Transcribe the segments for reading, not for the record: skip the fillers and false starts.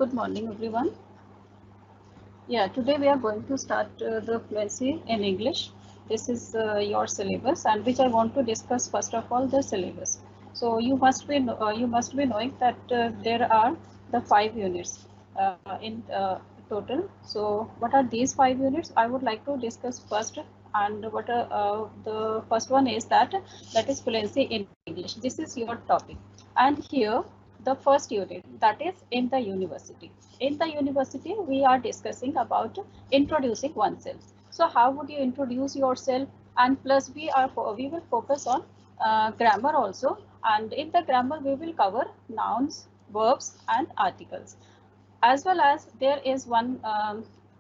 Good morning, everyone. Yeah, today we are going to start the fluency in English. This is your syllabus, and which I want to discuss first of all the syllabus. So you must be knowing that there are the 5 units in total. So what are these 5 units? I would like to discuss first, and what the first one is that is fluency in English. This is your topic, and here the first unit, that is in the university. In the university we are discussing about introducing oneself. So how would you introduce yourself? And plus we will focus on grammar also, and in the grammar we will cover nouns, verbs and articles, as well as there is one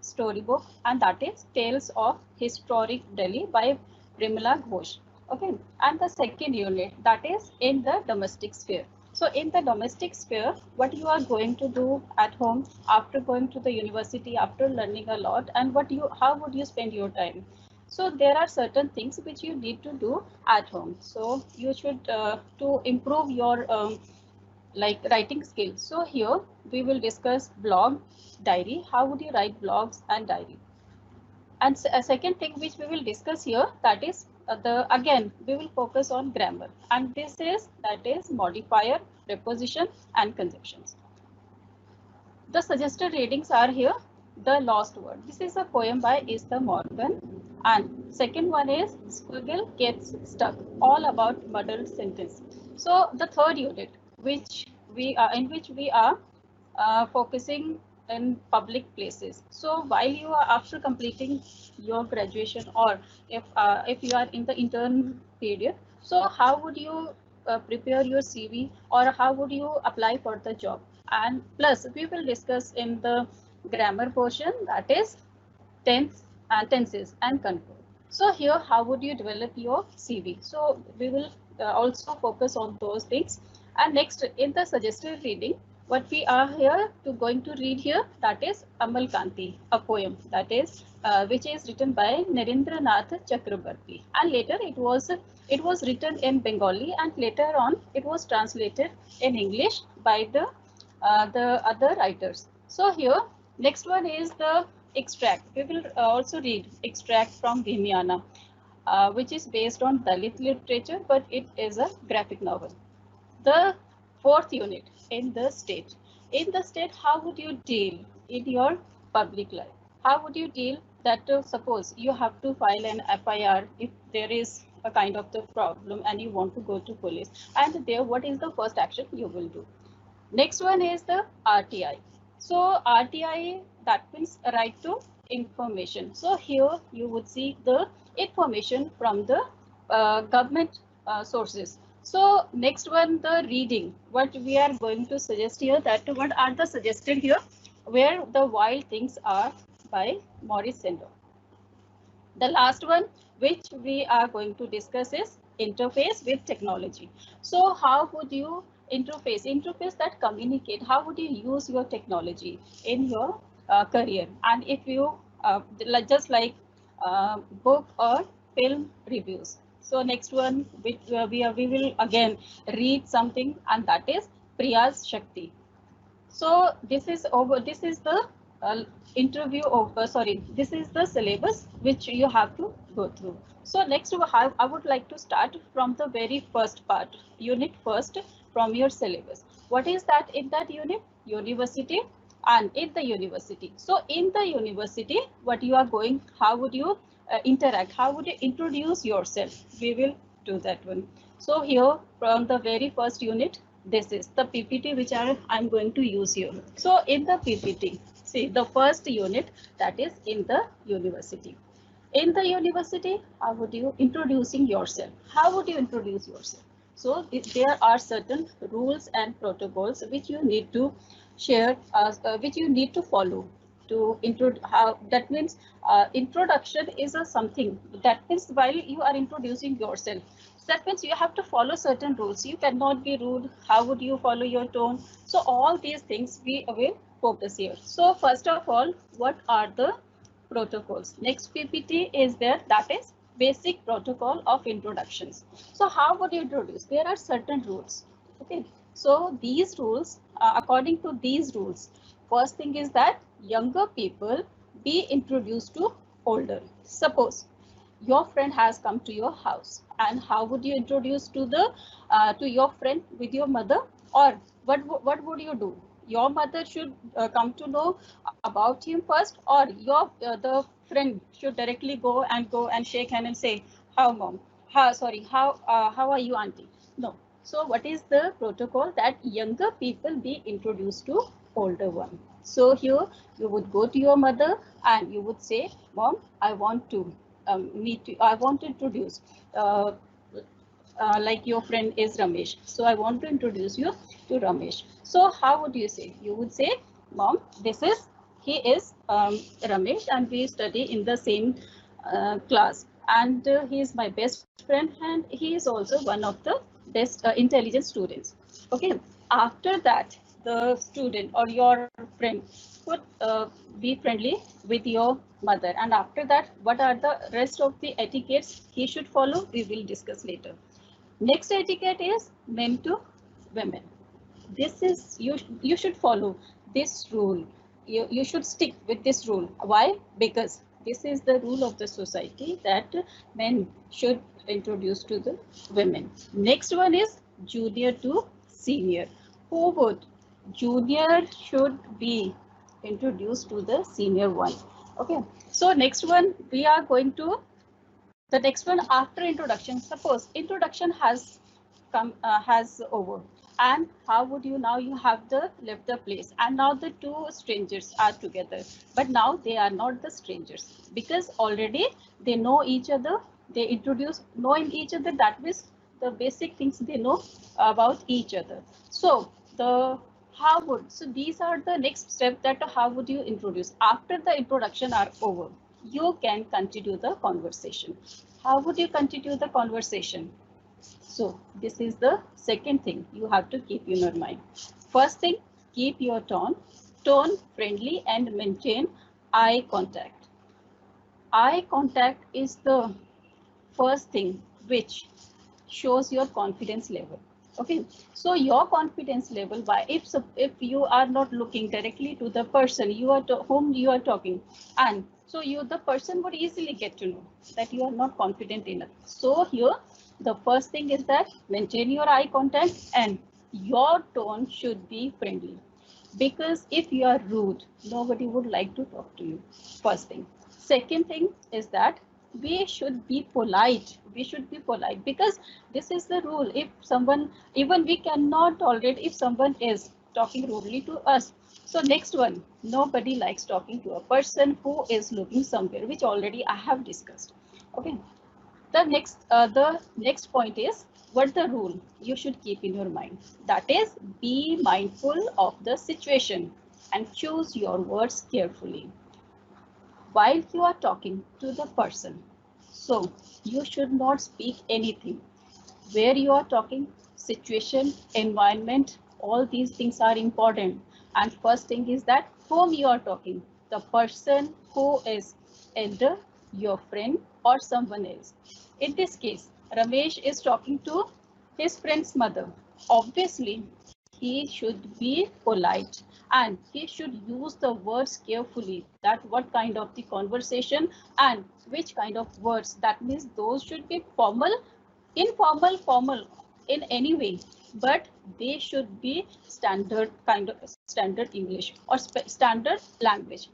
storybook, and that is Tales of Historic Delhi by Primala Ghosh. Okay, and the second unit, that is in the domestic sphere. So in the domestic sphere, what you are going to do at home after going to the university, after learning a lot, and how would you spend your time? So there are certain things which you need to do at home. So you should to improve your like writing skills. So here we will discuss blog, diary. How would you write blogs and diary? And a second thing which we will discuss here, that is again we will focus on grammar, and that is modifier, preposition and conjunctions. The suggested readings are here. The Lost Word. This is a poem by Esther Morgan. And second one is Squiggle Gets Stuck, all about muddled sentence. So the third unit, which we are focusing in public places. So while you are after completing your graduation, or if you are in the intern period, so how would you prepare your CV, or how would you apply for the job? And plus we will discuss in the grammar portion, that is tenses and control. So here how would you develop your CV? So we will also focus on those things. And next, in the suggested reading, what we are here to going to read here, that is Amal Kanti, a poem, that is which is written by Narendranath Chakrabarti, and later it was written in Bengali, and later on it was translated in English by the other writers. So here next one is the extract. We will also read extract from Vimyana, which is based on Dalit literature, but it is a graphic novel. The fourth unit, in the state. In the state, how would you deal in your public life? How would you deal that suppose you have to file an FIR if there is a kind of the problem and you want to go to police, and there what is the first action you will do? Next one is the RTI. So RTI, that means right to information. So here you would see the information from the government sources. So next one, the reading. What we are going to suggest here, that what are the suggested here? Where the Wild Things Are by Maurice Sendak. The last one which we are going to discuss is interface with technology. So how would you interface that communicate? How would you use your technology in your career? And if you just like book or film reviews. So next one, which we will again read something, and that is Priya's Shakti. So this is over. This is the interview over. Sorry, this is the syllabus which you have to go through. So next, I would like to start from the very first part, unit first, from your syllabus. What is that in that unit? University, and in the university. So in the university, what you are going? How would you interact? How would you introduce yourself? We will do that one. So here from the very first unit, this is the PPT which I'm going to use here. So in the PPT, see the first unit, that is in the university. In the university, how would you introducing yourself? How would you introduce yourself? So there are certain rules and protocols which you need to share, which you need to follow to how that means introduction is a something that means while you are introducing yourself, that means you have to follow certain rules. You cannot be rude. How would you follow your tone? So all these things we will focus here. So first of all, what are the protocols? Next PPT is there, that is basic protocol of introductions. So how would you introduce? There are certain rules. Okay, so these rules, according to these rules, first thing is that younger people be introduced to older. Suppose your friend has come to your house, and how would you introduce to your friend? With your mother? Or what would you do? Your mother should come to know about him first, or your the friend should directly go and shake hand and say, how mom, how are you auntie? No. So what is the protocol? That younger people be introduced to older one. So here you would go to your mother and you would say, mom, I want to meet you. I want to introduce, like your friend is Ramesh. So I want to introduce you to Ramesh. So how would you say? You would say, mom, he is Ramesh, and we study in the same class. And he is my best friend, and he is also one of the best intelligent students. Okay. After that, the student or your friend would be friendly with your mother. And after that, what are the rest of the etiquettes he should follow? We will discuss later. Next etiquette is men to women. This is you should follow this rule. You should stick with this rule. Why? Because this is the rule of the society, that men should introduce to the women. Next one is junior to senior. Who would? Junior should be introduced to the senior one. Okay. So next one we are going to, the next one after introduction. Suppose introduction has come has over, and how would you now? You have the left the place, and now the two strangers are together. But now they are not the strangers, because already they know each other. They introduce knowing each other. That means the basic things they know about each other. So the how would, so these are the next step, that how would you introduce after the introduction are over? You can continue the conversation. How would you continue the conversation? So this is the second thing you have to keep in your mind. First thing, keep your tone friendly and maintain eye contact. Eye contact is the first thing which shows your confidence level. Okay, so your confidence level, by if you are not looking directly to the person whom you are talking, and so the person would easily get to know that you are not confident enough. So here the first thing is that maintain your eye contact, and your tone should be friendly, because if you are rude, nobody would like to talk to you. First thing. Second thing is that we should be polite. We should be polite, because this is the rule. If someone, even we cannot tolerate if someone is talking rudely to us. So next one, nobody likes talking to a person who is looking somewhere, which already I have discussed. Okay. The next point is, what the rule you should keep in your mind. That is, be mindful of the situation and choose your words carefully while you are talking to the person. So you should not speak anything. Where you are talking, situation, environment, all these things are important. And first thing is that whom you are talking, the person who is elder, your friend, or someone else. In this case, Ramesh is talking to his friend's mother. Obviously, he should be polite, and he should use the words carefully, that what kind of the conversation and which kind of words. That means those should be formal, informal, formal, in any way, but they should be standard, kind of standard English or standard language.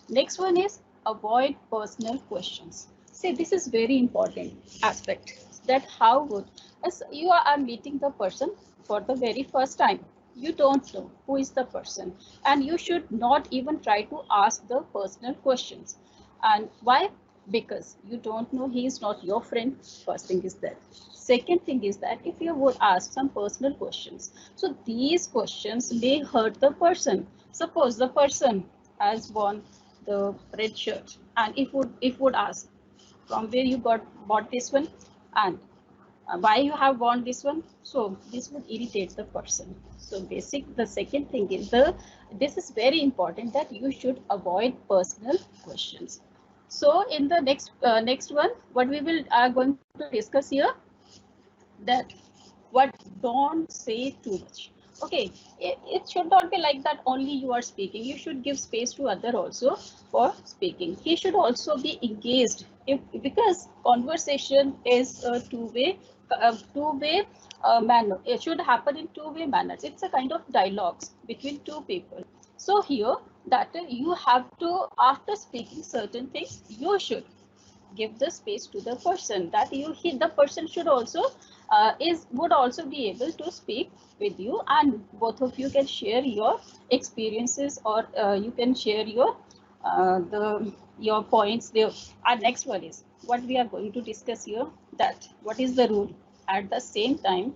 Next one is avoid personal questions. See, this is very important aspect, that how would, as you are meeting the person for the very first time, you don't know who is the person, and you should not even try to ask the personal questions. And why? Because you don't know, he is not your friend. First thing is that. Second thing is that if you would ask some personal questions, so these questions may hurt the person. Suppose the person has worn the red shirt, and if would ask from where you bought this one, and why you have worn this one, so this would irritate the person. So the second thing is this is very important, that you should avoid personal questions. So in the next one, what we will are going to discuss here, that what don't say too much. Okay, it should not be like that only you are speaking. You should give space to other also for speaking. He should also be engaged, if because conversation is a two-way manner. It should happen in two-way manners. It's a kind of dialogues between two people. So here that you have to, after speaking certain things, you should give the space to the person, that the person should also would also be able to speak with you, and both of you can share your experiences, or you can share your points there. Our next one is what we are going to discuss here, that what is the rule. At the same time,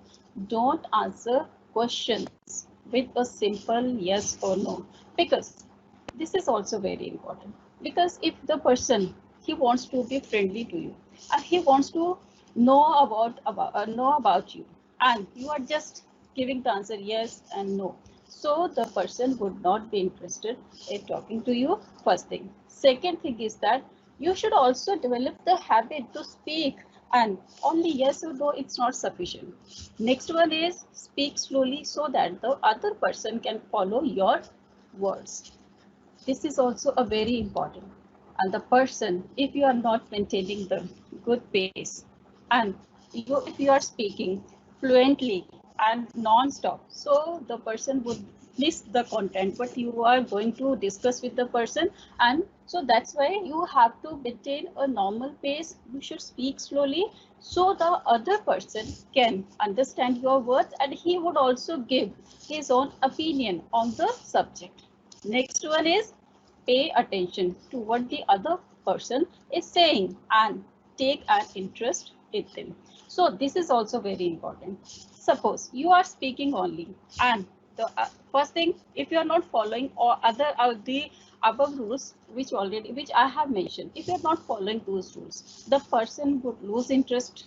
don't answer questions with a simple yes or no, because this is also very important. Because if the person, he wants to be friendly to you, and he wants to know about you, and you are just giving the answer yes and no, so the person would not be interested in talking to you. First thing. Second thing is that you should also develop the habit to speak, and only yes or no it's not sufficient. Next one is speak slowly so that the other person can follow your words. This is also a very important. And the person, if you are not maintaining the good pace, and if you are speaking fluently and non-stop, so the person would miss the content what you are going to discuss with the person. And so that's why you have to maintain a normal pace. You should speak slowly so the other person can understand your words, and he would also give his own opinion on the subject. Next one is pay attention to what the other person is saying and take an interest in them. So this is also very important. Suppose you are speaking only, and the first thing, if you are not following or other the above rules which I have mentioned, if you are not following those rules, the person would lose interest.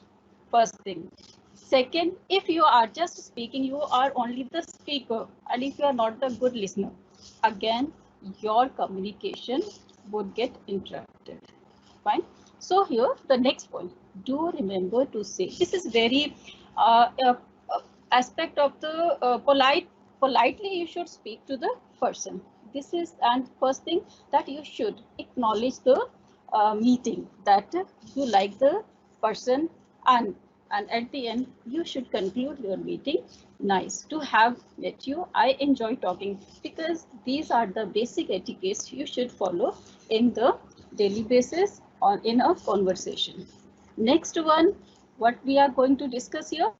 First thing. Second, if you are just speaking, you are only the speaker, and if you are not the good listener, again your communication would get interrupted. Fine. So here the next point, do remember to say. This is very aspect of the politely you should speak to the person. This is, and first thing, that you should acknowledge the meeting, that you like the person, and at the end you should conclude your meeting. Nice to have met you, I enjoy talking, because these are the basic etiquettes you should follow in the daily basis or in a conversation. Next one, what we are going to discuss here,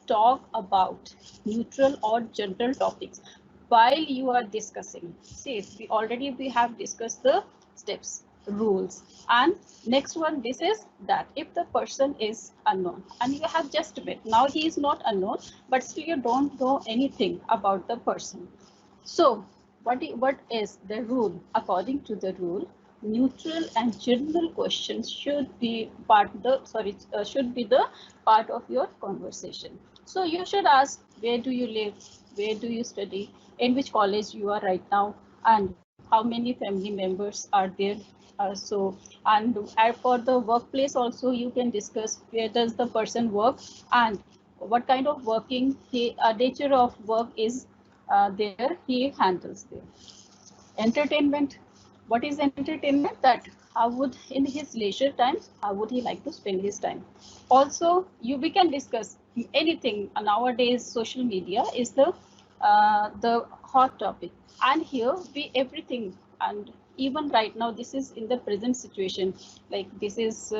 talk about neutral or general topics while you are discussing. See, we have discussed the steps, rules, and next one, this is that if the person is unknown and you have just met, now he is not unknown, but still you don't know anything about the person. So what is the rule? According to the rule, neutral and general questions should be the part of your conversation. So you should ask, where do you live, where do you study, in which college you are right now, and how many family members are there. And for the workplace also, you can discuss where does the person work, and what kind of working nature of work is there he handles there. Entertainment. What is entertainment? That how would, in his leisure times, how would he like to spend his time? Also, we can discuss anything. Nowadays, social media is the hot topic, and here we everything. And even right now, this is in the present situation, like this is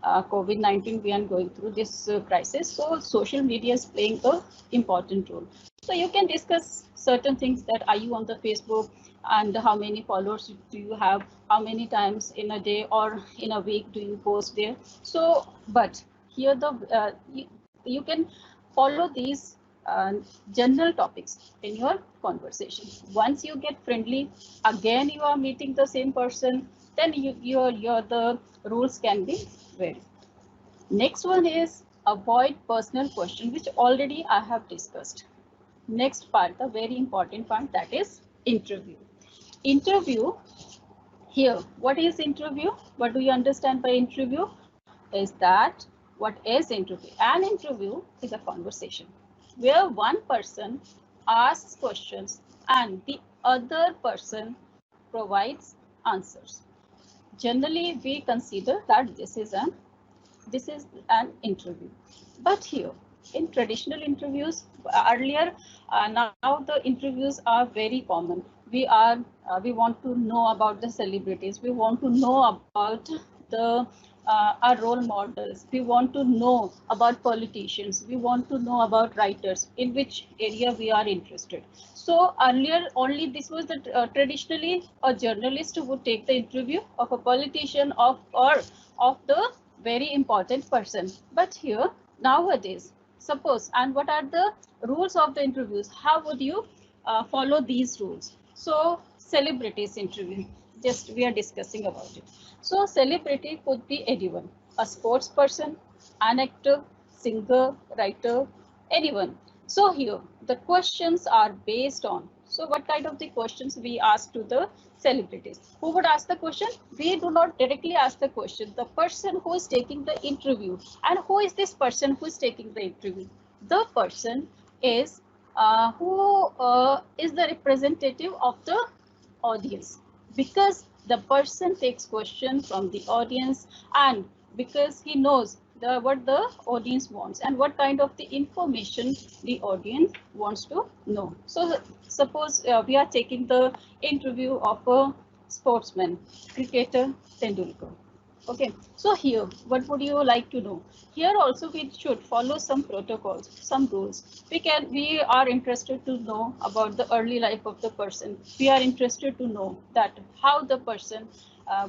COVID-19, we are going through this crisis, so social media is playing a important role. So you can discuss certain things, that are you on the Facebook, and how many followers do you have, how many times in a day or in a week do you post there. So but here you can follow these general topics in your conversation. Once you get friendly, again you are meeting the same person, then your the rules can be varied. Next one is avoid personal question, which already I have discussed. Next part, the very important part, that is interview. Interview, here, what is interview? What do you understand by interview? Is that, what is interview? An interview is a conversation where one person asks questions and the other person provides answers. Generally, we consider that this is an interview. But here, in traditional interviews, earlier, now the interviews are very common. We want to know about the celebrities. We want to know about the our role models. We want to know about politicians. We want to know about writers, in which area we are interested. So earlier, only this was the traditionally a journalist would take the interview of a politician or of the very important person. But here nowadays, suppose, and what are the rules of the interviews? How would you follow these rules? So celebrities interview, just we are discussing about it. So celebrity could be anyone, a sports person, an actor, singer, writer, anyone. So here the questions are based on, so what kind of the questions we ask to the celebrities? Who would ask the question? We do not directly ask the question. The person who is taking the interview. And who is this person who is taking the interview? The person is who is the representative of the audience, because the person takes question from the audience, and because he knows what the audience wants and what kind of the information the audience wants to know. So suppose we are taking the interview of a sportsman, cricketer Tendulkar. Okay, so here, what would you like to know? Here also we should follow some protocols, some rules. We are interested to know about the early life of the person. We are interested to know that how the person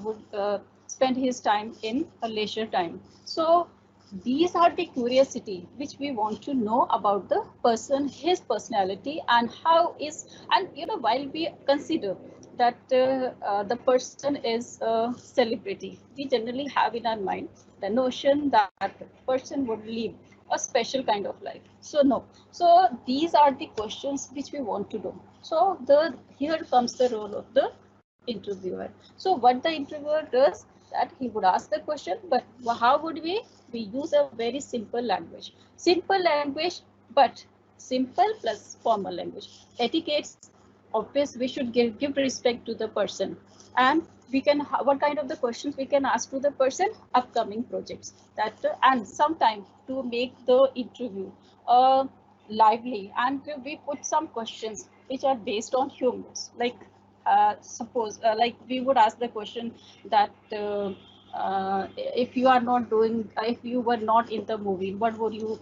would spend his time in a leisure time. So these are the curiosity which we want to know about the person, his personality, and how is, and while we consider that the person is a celebrity, we generally have in our mind the notion that person would live a special kind of life. So no, so these are the questions which we want to know. So here comes the role of the interviewer. So what the interviewer does, that he would ask the question, but how would we use a very simple language, but simple plus formal language. Etiquettes, obvious, we should give respect to the person, and we can, what kind of the questions we can ask to the person? Upcoming projects, that and sometime to make the interview lively, and we put some questions which are based on humors, like suppose like we would ask the question that if you are not doing, if you were not in the movie, what would you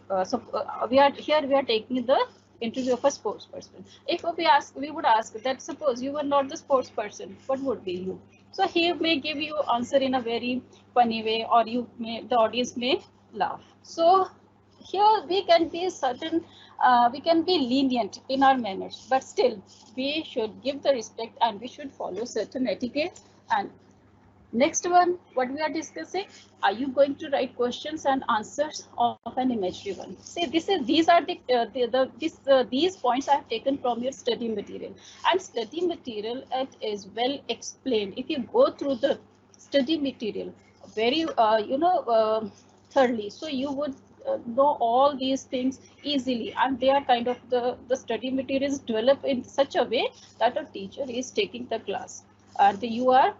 we are taking the interview of a sports person. If we would ask that, suppose you were not the sports person, what would be you? So he may give you answer in a very funny way, or the audience may laugh. So here we can be certain, we can be lenient in our manners, but still we should give the respect and we should follow certain etiquette. And next one, what we are discussing, are you going to write questions and answers of an imaginary one? See, these are these points I have taken from your study material, and study material, it is well explained. If you go through the study material very thoroughly, so you would know all these things easily, and they are kind of the study material is developed in such a way that a teacher is taking the class and you are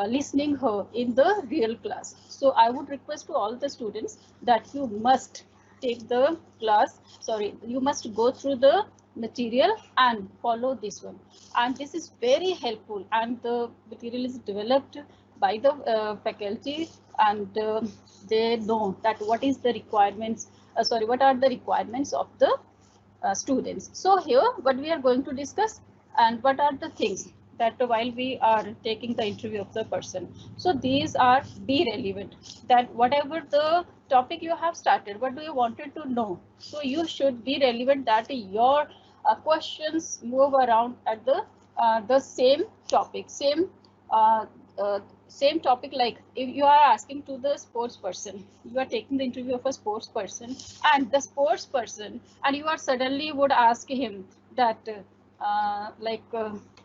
listening her in the real class. So I would request to all the students that you must take the class, sorry, you must go through the material and follow this one. And this is very helpful, and the material is developed by the faculty, and they know that what is the requirements, what are the requirements of the students. So here what we are going to discuss, and what are the things that while we are taking the interview of the person. So these are be relevant, that whatever the topic you have started, what do you wanted to know? So you should be relevant, that your questions move around at the same topic, uh, same topic. Like if you are asking to the sports person, you are taking the interview of a sports person, and the sports person, and you are suddenly would ask him that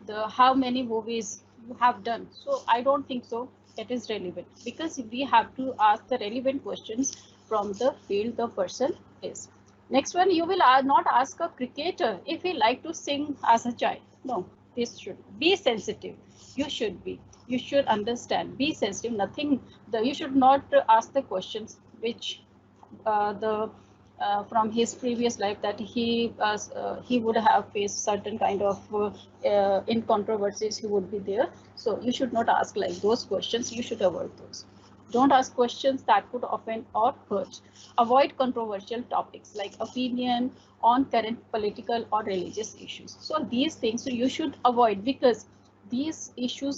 the how many movies you have done. So I don't think so it is relevant, because we have to ask the relevant questions from the field the person is. Next one, you will not ask a cricketer if he like to sing as a child. No, this should be sensitive. You should be. You should understand. Be sensitive. Nothing. You should not ask the questions which the from his previous life that he would have faced certain kind of in controversies he would be there. So you should not ask like those questions. You should avoid those. Don't ask questions that could offend or hurt. Avoid controversial topics like opinion on current political or religious issues. So these things you should avoid because these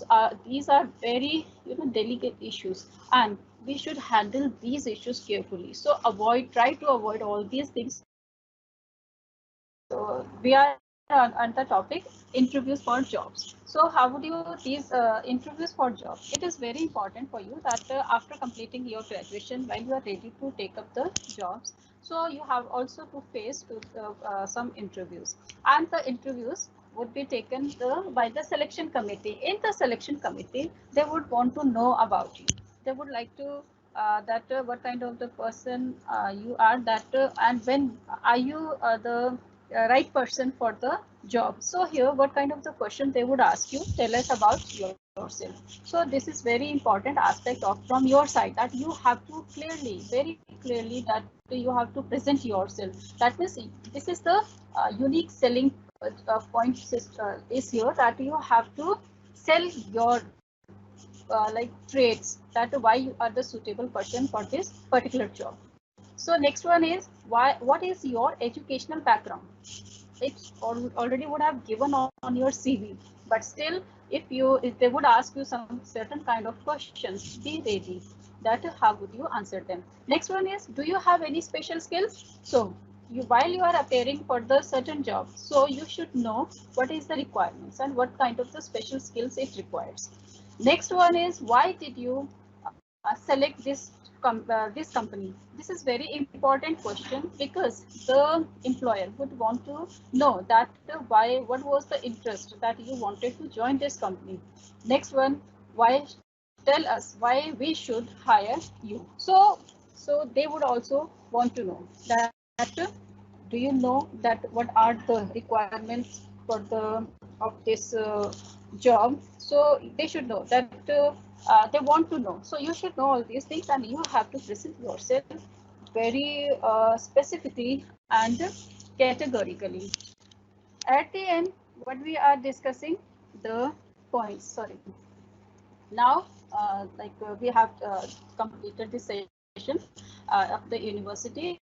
are very delicate issues, and we should handle these issues carefully. So try to avoid all these things. So we are on the topic interviews for jobs. So how would you these interviews for jobs? It is very important for you that after completing your graduation, while you are ready to take up the jobs, so you have also to face some interviews, and the interviews would be taken by the selection committee. In the selection committee, they would want to know about you. They would like to that what kind of the person you are, that and when are you the right person for the job. So here, what kind of the question they would ask you? Tell us about yourself. So this is very important aspect of from your side, that you have to clearly, very clearly, that you have to present yourself. That means this is the unique selling point is here, that you have to sell your like traits, that why you are the suitable person for this particular job. So next one is what is your educational background? It already would have given on your CV, but still if they would ask you some certain kind of questions, be ready that how would you answer them. Next one is, do you have any special skills? So while you are appearing for the certain job, so you should know what is the requirements and what kind of the special skills it requires. Next one is, why did you select this company? This is very important question because the employer would want to know that what was the interest that you wanted to join this company. Next one, why tell us why we should hire you. So they would also want to know that do you know that what are the requirements for the of this job. So they should know that they want to know. So you should know all these things, and you have to present yourself very specifically and categorically. At the end, what we are discussing the points. Sorry. Now, we have completed this session of the university,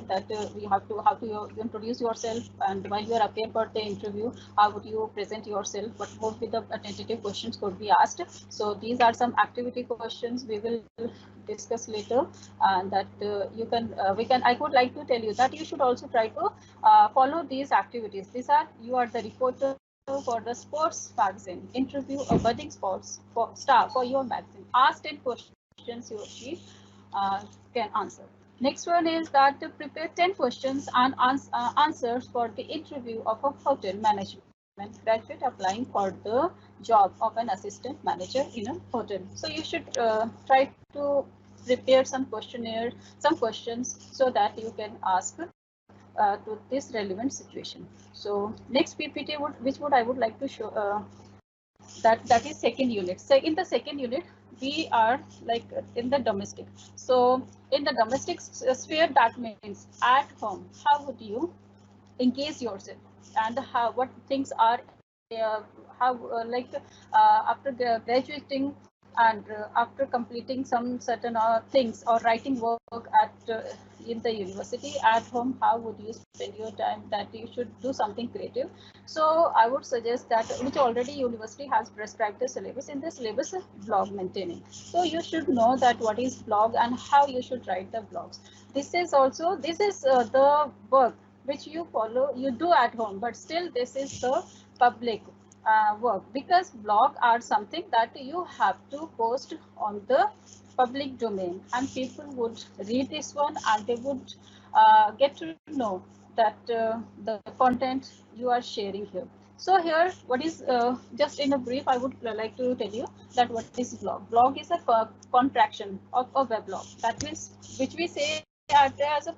that we have to how to introduce yourself, and while you are appearing for the interview, how would you present yourself, what would be the tentative questions could be asked. So these are some activity questions we will discuss later, and that you can we can I would like to tell you that you should also try to follow these activities. These are, you are the reporter for the sports magazine, interview a budding sports star for your magazine. Ask 10 questions you or she can answer. Next one is that to prepare 10 questions and answers for the interview of a hotel management graduate applying for the job of an assistant manager in a hotel. So you should try to prepare some questionnaire, some questions, so that you can ask to this relevant situation. So next PPT which I would like to show that is second unit. So in the second unit, we are like in the domestic. So in the domestic sphere, that means at home, how would you engage yourself, and how what things are how after graduating, and after completing some certain things or writing work at in the university, at home, how would you spend your time, that you should do something creative. So I would suggest that, which already university has prescribed the syllabus. In the syllabus is blog maintaining, so you should know that what is blog and how you should write the blogs. This is also the work which you follow, you do at home, but still this is the public work, because blog are something that you have to post on the public domain, and people would read this one, and they would get to know that the content you are sharing here. So here, what is just in a brief, I would like to tell you that what is blog. Blog is a contraction of a weblog. That means, which we say as a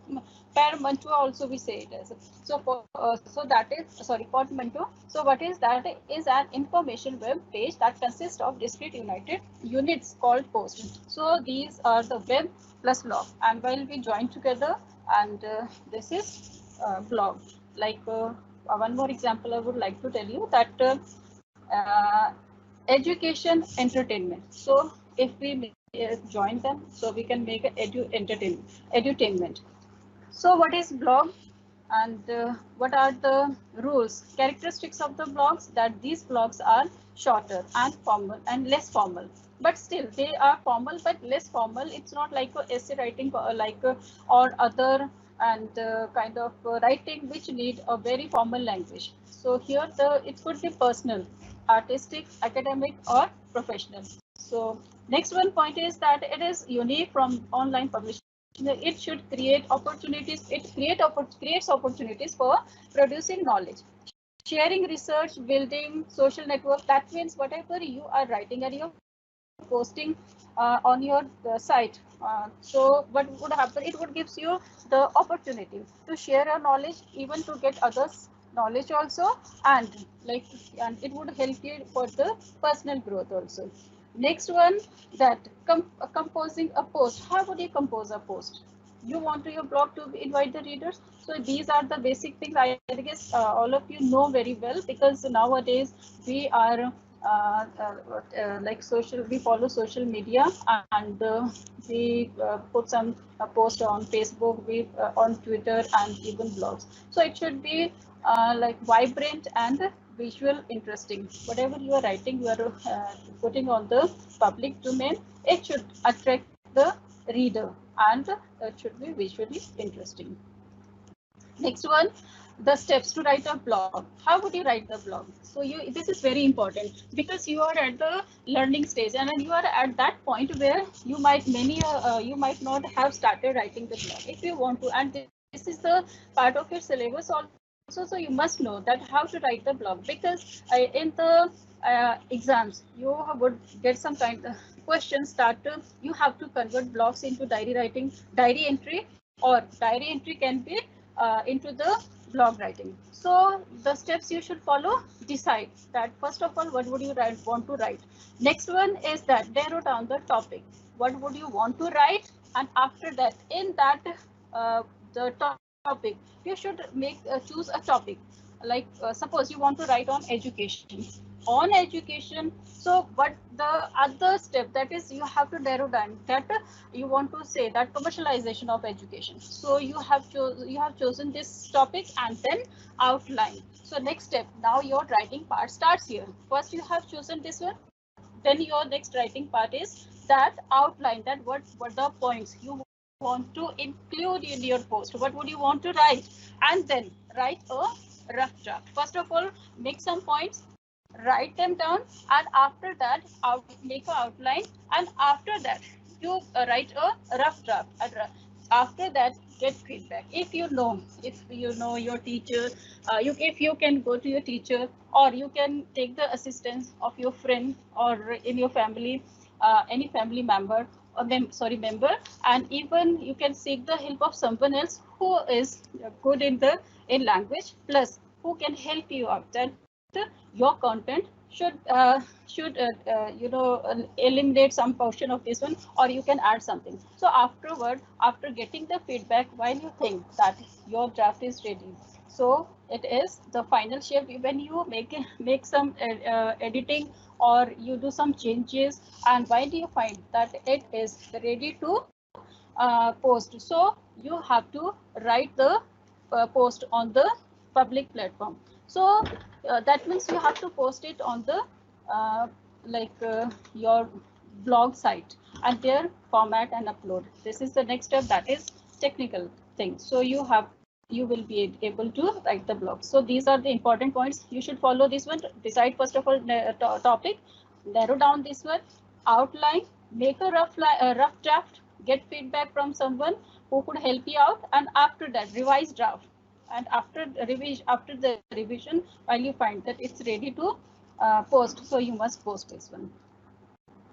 portmanteau also we say it as. So so that is, sorry, portmanteau. So what is that? Is an information web page that consists of discrete united units called post. So these are the web plus blog, and while we join together, and this is blog. Like one more example I would like to tell you, that education entertainment. So if we join them, so we can make a edutainment. So what is blog, and what are the rules, characteristics of the blogs? That these blogs are shorter and formal and less formal, but still they are formal but less formal. It's not like a essay writing, like or other and kind of writing which need a very formal language. So here it could be personal, artistic, academic, or professional. So next one point is that it is unique from online publishing. It should create opportunities. It creates opportunities for producing knowledge, sharing research, building social network. That means whatever you are writing and you're posting on your site. So what would happen? It would gives you the opportunity to share your knowledge, even to get others knowledge also, and it would help you for the personal growth also. Next one, that composing a post. How would you compose a post? You want your blog to invite the readers. So these are the basic things I guess all of you know very well, because nowadays we are like we follow social media, and we put some post on Facebook, we on Twitter, and even blogs. So it should be like vibrant and visual interesting. Whatever you are writing, you are putting on the public domain, it should attract the reader, and it should be visually interesting. Next one, the steps to write a blog. How would you write the blog? So this is very important, because you are at the learning stage, and you are at that point where you might you might not have started writing the blog. If you want to, and this is the part of your syllabus also, so you must know that how to write the blog, because in the exams you would get some kind of questions that you have to convert blogs into diary entry, or diary entry can be into the blog writing. So the steps you should follow: decide that first of all what would you want to write. Next one is that narrow down the topic. What would you want to write? And after that, in that the topic, you should choose a topic. Like suppose you want to write on education. On education, so what the other step, that is you have to narrow down that you want to say that commercialization of education. So you have chosen this topic, and then outline. So next step, now your writing part starts here. First you have chosen this one, then your next writing part is that outline, that what the points you want to include in your post, what would you want to write, and then write a rough draft. First of all, make some points, write them down, and after that make an outline, and after that you write a rough draft. After that, get feedback. If you know your teacher, if you can go to your teacher, or you can take the assistance of your friend, or in your family, any family member, or member, and even you can seek the help of someone else who is good in language, plus who can help you out. That your content should eliminate some portion of this one, or you can add something. So afterward, after getting the feedback, while you think that your draft is ready, so it is the final shape. When you make some editing, or you do some changes, and while you find that it is ready to post, so you have to write the post on the public platform. So that means you have to post it on the your blog site, and their format and upload. This is the next step, that is technical thing. So you will be able to write the blog. So these are the important points you should follow. This one: decide first of all topic, narrow down this one, outline, make a rough draft, get feedback from someone who could help you out, and after that revise draft. And after the revision, while you find that it's ready to post, so you must post this one.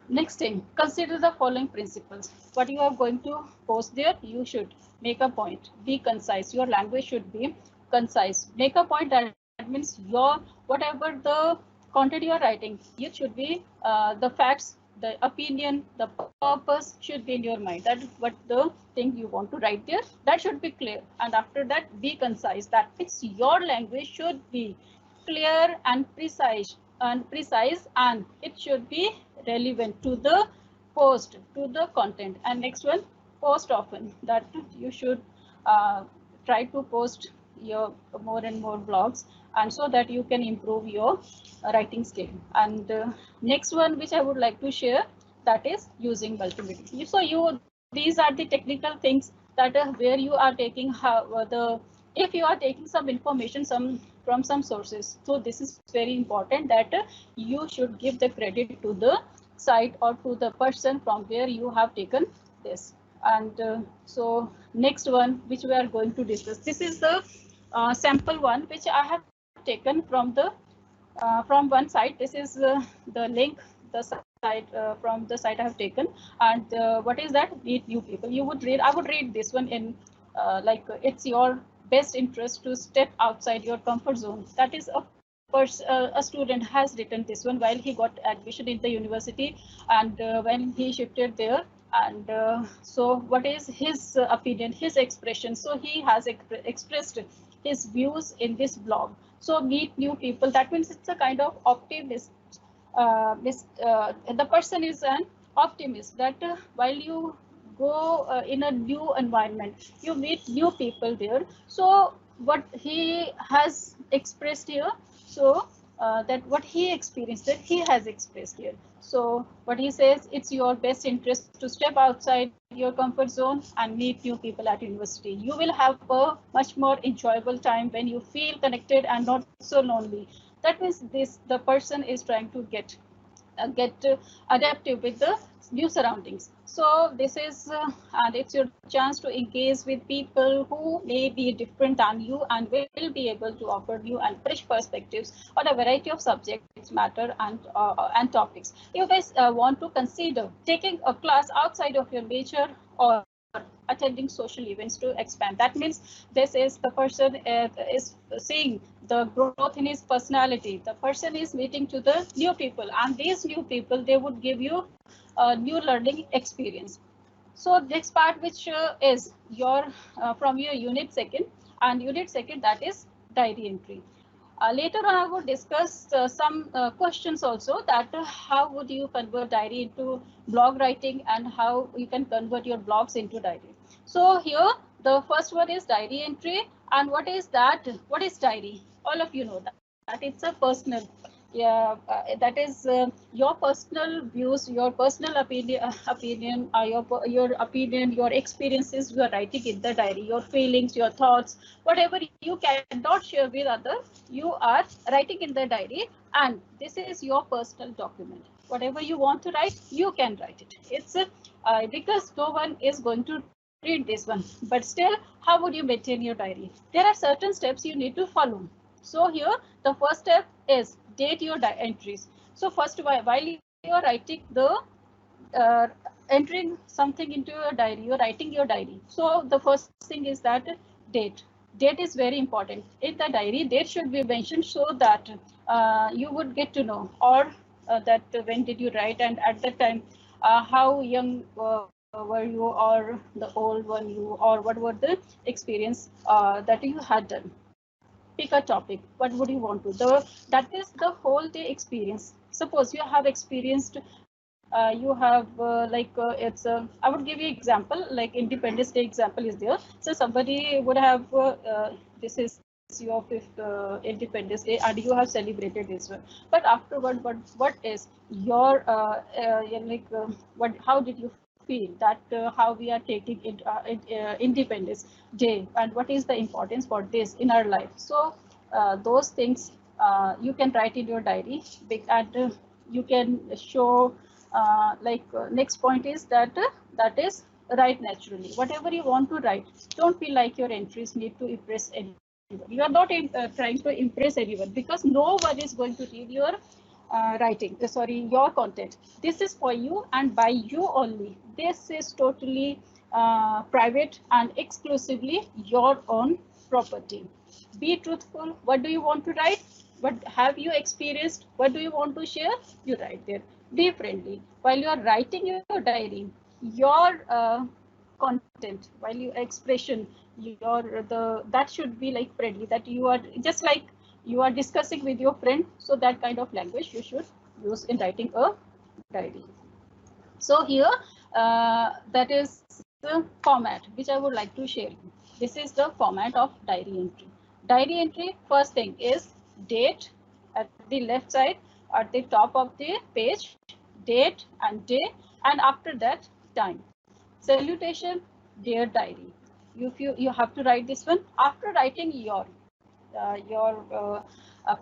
Next thing, consider the following principles. What you are going to post there, you should make a point, be concise. Your language should be concise. Make a point, that means your whatever the content you are writing, it should be the facts, the opinion, the purpose should be in your mind. That is what the thing you want to write there. That should be clear. And after that, be concise. That means your language should be clear and precise, and it should be relevant to the post, to the content. And next one, post often. That you should try to post your more and more blogs, and so that you can improve your writing skill. And next one which I would like to share, that is using multimedia. So these are the technical things that where you are taking if you are taking some information from some sources. So this is very important that you should give the credit to the site or to the person from where you have taken this. And so next one which we are going to discuss, this is the sample one which I have taken from one site. This is the link, the site from the site I have taken. And what is that? Meet new people. You would read, I would read this one in it's your best interest to step outside your comfort zone. That is a student has written this one while he got admission in the university, and when he shifted there. And so what is his opinion, his expression? So he has expressed his views in this blog. So meet new people, that means it's a kind of optimist. The person is an optimist, that while you go in a new environment, you meet new people there. So what he has expressed here, so that what he experienced, that he has expressed here. So what he says, it's your best interest to step outside your comfort zone and meet new people at university. You will have a much more enjoyable time when you feel connected and not so lonely. That means the person is trying to get adaptive with the new surroundings. So this is and it's your chance to engage with people who may be different than you and will be able to offer new and fresh perspectives on a variety of subjects matter and topics. You guys want to consider taking a class outside of your major or attending social events to expand. That means this is the person is seeing the growth in his personality. The person is meeting to the new people, and these new people, they would give you a new learning experience. So next part, which is your from your unit second, and unit second, that is diary entry. Later on, I will discuss some questions also, that how would you convert diary into blog writing, and how you can convert your blogs into diary. So here, the first one is diary entry. And what is that? What is diary? All of you know that it's a personal. Yeah, that is your personal views, your personal your opinion, your experiences. You are writing in the diary, your feelings, your thoughts, whatever you cannot share with others, you are writing in the diary, and this is your personal document. Whatever you want to write, you can write it. It's because no one is going to read this one, but still, how would you maintain your diary? There are certain steps you need to follow. So here, the first step is date your entries. So first, while you are writing uh, entering something into your diary, you're writing your diary. So the first thing is that date. Date is very important. In the diary, date should be mentioned so that you would get to know, or that when did you write, and at that time, how young were you, or the old one you, or what were the experience that you had done. Pick a topic. What would you want to? That is the whole day experience. Suppose you have experienced, you have it's I would give you example, like Independence Day example is there. So somebody would have this is your fifth Independence Day, and you have celebrated this one. But afterward, what is your what? How did you feel that how we are taking Independence Day, and what is the importance for this in our life? So those things you can write in your diary, and you can show. Next point is that is write naturally. Whatever you want to write, don't feel like your entries need to impress anyone. You are not trying to impress anyone, because no one is going to read your writing, your content. This is for you and by you only. This is totally private and exclusively your own property. Be truthful. What do you want to write? What have you experienced? What do you want to share? You write there. Be friendly. While you are writing your diary, your content, while your expression, that should be like friendly, that you are just like you are discussing with your friend. So that kind of language you should use in writing a diary. So here, that is the format which I would like to share. This is the format of diary entry. Diary entry, first thing is date at the left side, at the top of the page, date and day, and after that time. Salutation, dear diary. You have to write this one after writing your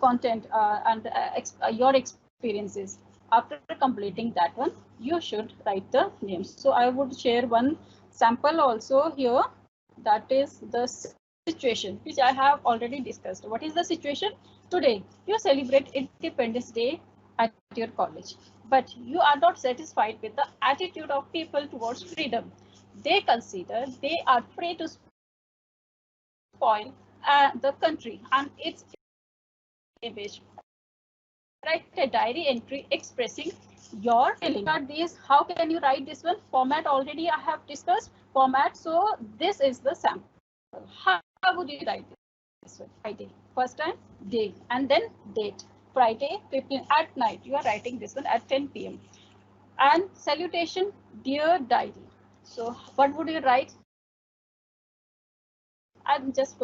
content and your experiences. After completing that one, you should write the names. So I would share one sample also here. That is the situation which I have already discussed. What is the situation? Today you celebrate Independence Day at your college, but you are not satisfied with the attitude of people towards freedom. They consider they are free to spoil the country and its image. Write a diary entry expressing your feeling. These, how can you write this one? Format already I have discussed format. So this is the sample. How would you write this one? Friday, first time, day, and then date. Friday 15 at night. You are writing this one at 10 p.m. And salutation, dear diary. So what would you write? I'm just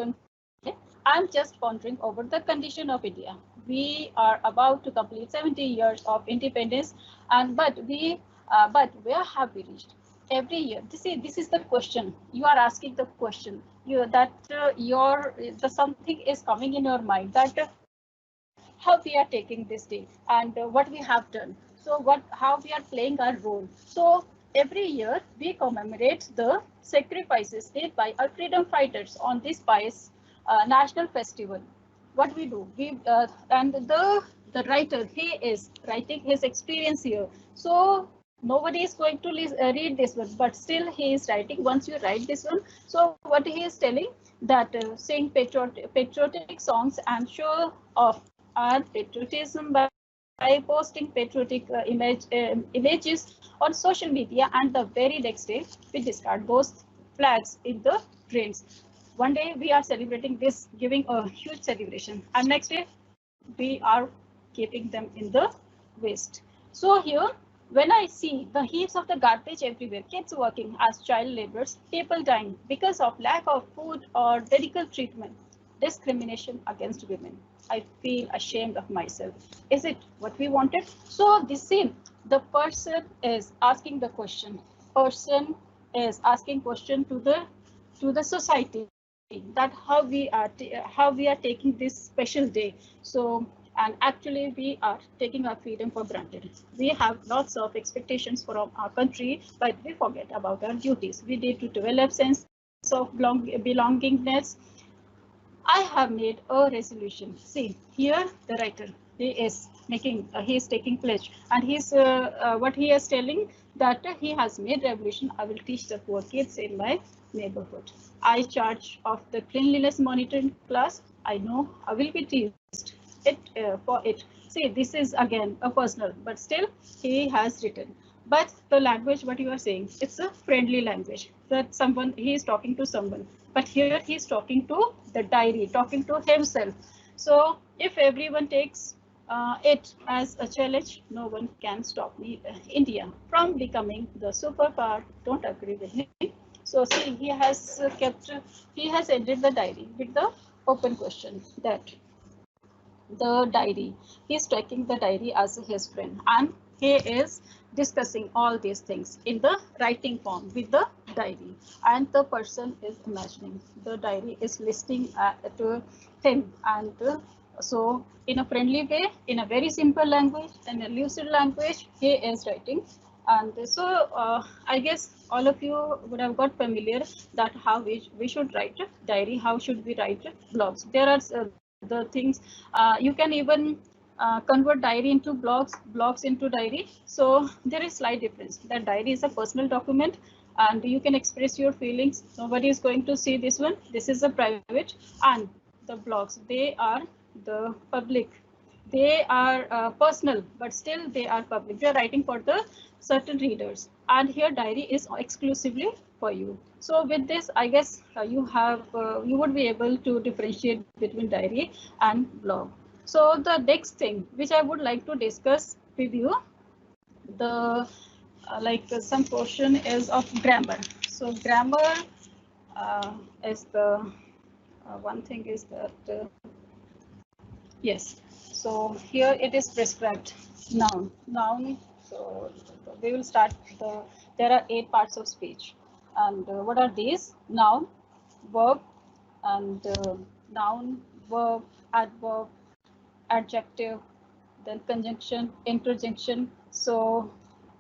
pondering over the condition of India. We are about to complete 70 years of independence, and but where have we reached? Every year, this is the question you are asking. The question something is coming in your mind, that how we are taking this day and what we have done. So how we are playing our role. So every year we commemorate the sacrifices made by our freedom fighters on this pious national festival. What we do, and the writer, he is writing his experience here. So nobody is going to read this one, but still he is writing. Once you write this one, so what he is telling, that sing patriotic songs and show off our patriotism by posting patriotic images on social media, and the very next day we discard those flags in the drains. One day we are celebrating this, giving a huge celebration, and next day we are keeping them in the waste. So here, when I see the heaps of the garbage everywhere, kids working as child laborers, people dying because of lack of food or medical treatment, discrimination against women, I feel ashamed of myself. Is it what we wanted? So this same, the person is asking the question. Person is asking question to the society, that how we are taking this special day. So, and actually we are taking our freedom for granted. We have lots of expectations from our country, but we forget about our duties. We need to develop sense of belongingness. I have made a resolution. See here, the writer, he is taking pledge, and he's what he is telling, that he has made revolution. I will teach the poor kids in my neighborhood. I charge of the cleanliness monitoring class. I know I will be teased for it. See, this is again a personal, but still he has written. But the language, what you are saying, it's a friendly language, that he is talking to someone. But here he is talking to the diary, talking to himself. So if everyone takes it as a challenge, no one can stop me, India, from becoming the superpower. Don't agree with me? So see, he has ended the diary with the open question, that the diary, he's taking the diary as his friend, and he is discussing all these things in the writing form with the diary, and the person is imagining, the diary is listening to him, and so in a friendly way, in a very simple language, in a lucid language, he is writing. And so I guess all of you would have got familiar that how we should write a diary, how should we write blogs. There are the things you can even convert diary into blogs, blogs into diary. So there is slight difference. That diary is a personal document and you can express your feelings. Nobody is going to see this one. This is a private, and the blogs, they are the public. They are personal, but still they are public. They are writing for the certain readers, and here diary is exclusively for you. So with this, I guess you would be able to differentiate between diary and blog. So the next thing which I would like to discuss with you, the some portion is of grammar. So grammar is the one thing is that yes. So here it is prescribed noun. So we will start there are 8 parts of speech, and what are these? Noun, verb, and noun, verb, adverb, adjective, then conjunction, interjection. So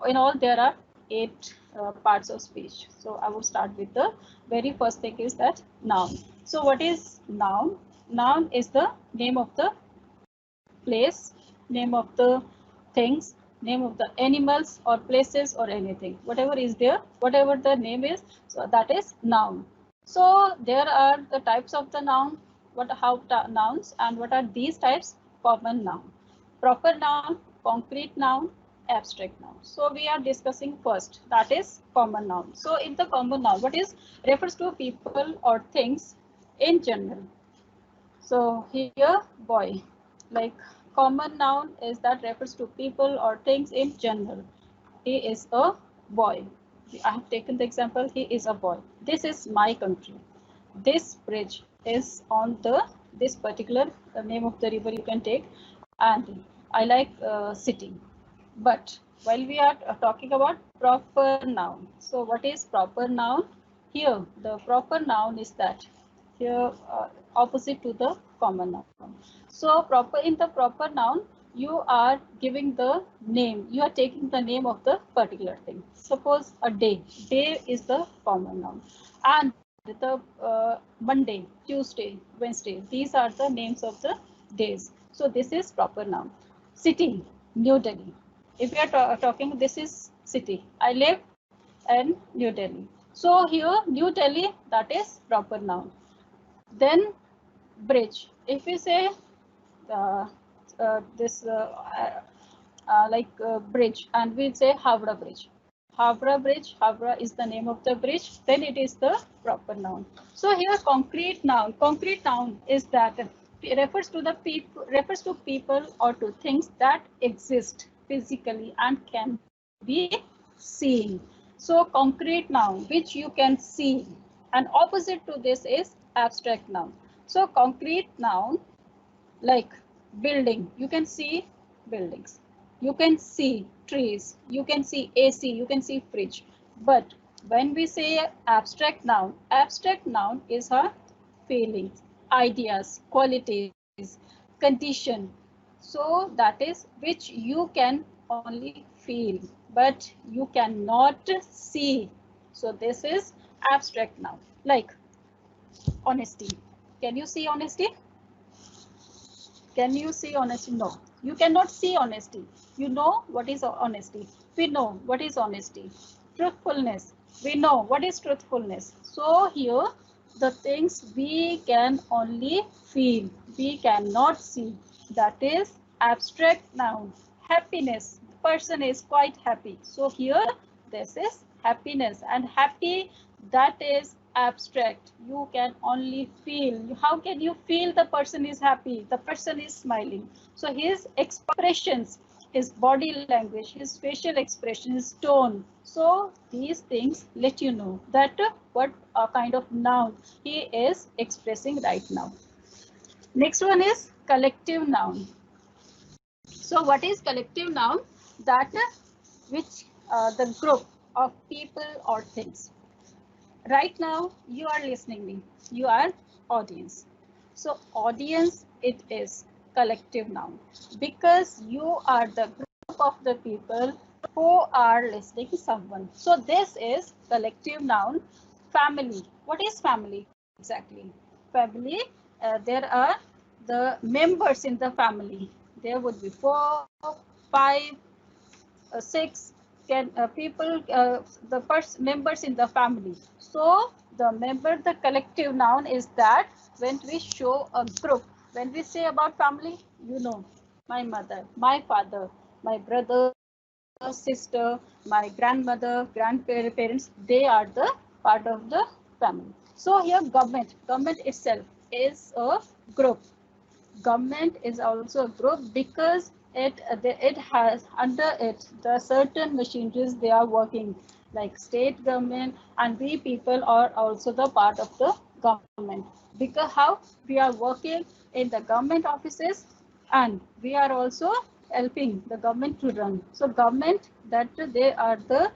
in all there are 8 parts of speech. So I will start with the very first thing is that noun. So what is noun? Noun is the name of the place, name of the things, name of the animals or places or anything, whatever is there, whatever the name is, so that is noun. So there are the types of the noun, how nouns, and what are these types? Common noun, proper noun, concrete noun, abstract noun. So we are discussing first, that is common noun. So in the common noun, what is refers to people or things in general. So here boy, like common noun is that refers to people or things in general. He is a boy. I have taken the example, he is a boy. This is my country. This bridge is on this particular name of the river you can take, and I like city. But while we are talking about proper noun, so what is proper noun? Here the proper noun is that here opposite to the common noun. So proper in the proper noun, you are giving the name, you are taking the name of the particular thing. Suppose a day, day is the common noun, and the Monday, Tuesday, Wednesday, these are the names of the days. So this is proper noun. City, New Delhi. If we are talking, this is city. I live in New Delhi. So here New Delhi, that is proper noun. Then bridge. If we say this bridge, and we say Havra Bridge. Havra Bridge, Havra is the name of the bridge, then it is the proper noun. So here concrete noun is that it refers to people or to things that exist physically and can be seen. So concrete noun which you can see, and opposite to this is abstract noun. So concrete noun like building, you can see buildings, you can see trees, you can see AC, you can see fridge. But when we say abstract noun is her feelings, ideas, qualities, condition. So that is which you can only feel, but you cannot see. So this is abstract noun. Like honesty, can you see honesty? Can you see honesty? No, you cannot see honesty. You know what is honesty. We know what is honesty. Truthfulness, we know what is truthfulness. So here the things we can only feel, we cannot see. That is abstract noun. Happiness, the person is quite happy. So here this is happiness, and happy, that is abstract. You can only feel. How can you feel the person is happy? The person is smiling. So his expressions, his body language, his facial expression, his tone. So these things let you know that what kind of noun he is expressing right now. Next one is collective noun. So what is collective noun? That which the group of people or things. Right now you are listening me, you are audience. So audience, it is collective noun because you are the group of the people who are listening to someone. So this is collective noun. Family, what is family exactly? Family, there are the members in the family. there would be 4, 5, 6 people, the first members in the family. So the member, the collective noun is that when we show a group, when we say about family, you know, my mother, my father, my brother, sister, my grandmother, grandparents, they are the part of the family. So here government itself is a group. Government is also a group because it has under it the certain machineries they are working, like state government, and we people are also the part of the government, because how we are working in the government offices, and we are also helping the government to run. So government, that they are the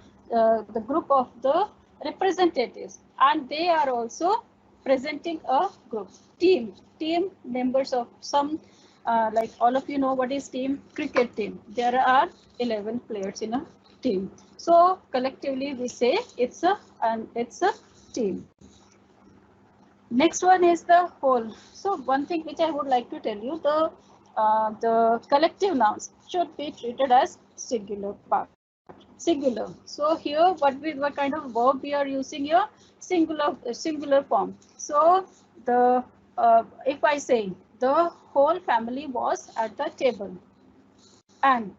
group of the representatives, and they are also presenting a group. Team members of some, like all of you know what is team. Cricket team, there are 11 players in a team. So collectively we say it's a team. Next one is the whole. So one thing which I would like to tell you, the collective nouns should be treated as singular part. Singular. So here what kind of verb we are using here? Singular form. So the if I say the whole family was at the table, and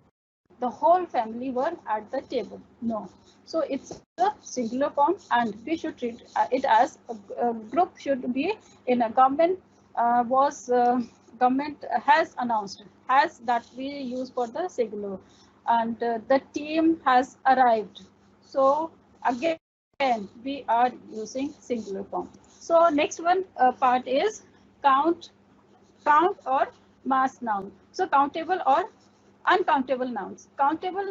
the whole family were at the table. No. So it's a singular form, and we should treat it as a group should be in a government government has announced, has that we use for the singular, and the team has arrived. So again we are using singular form. So next one part is count, count or mass noun. So countable or uncountable nouns. Countable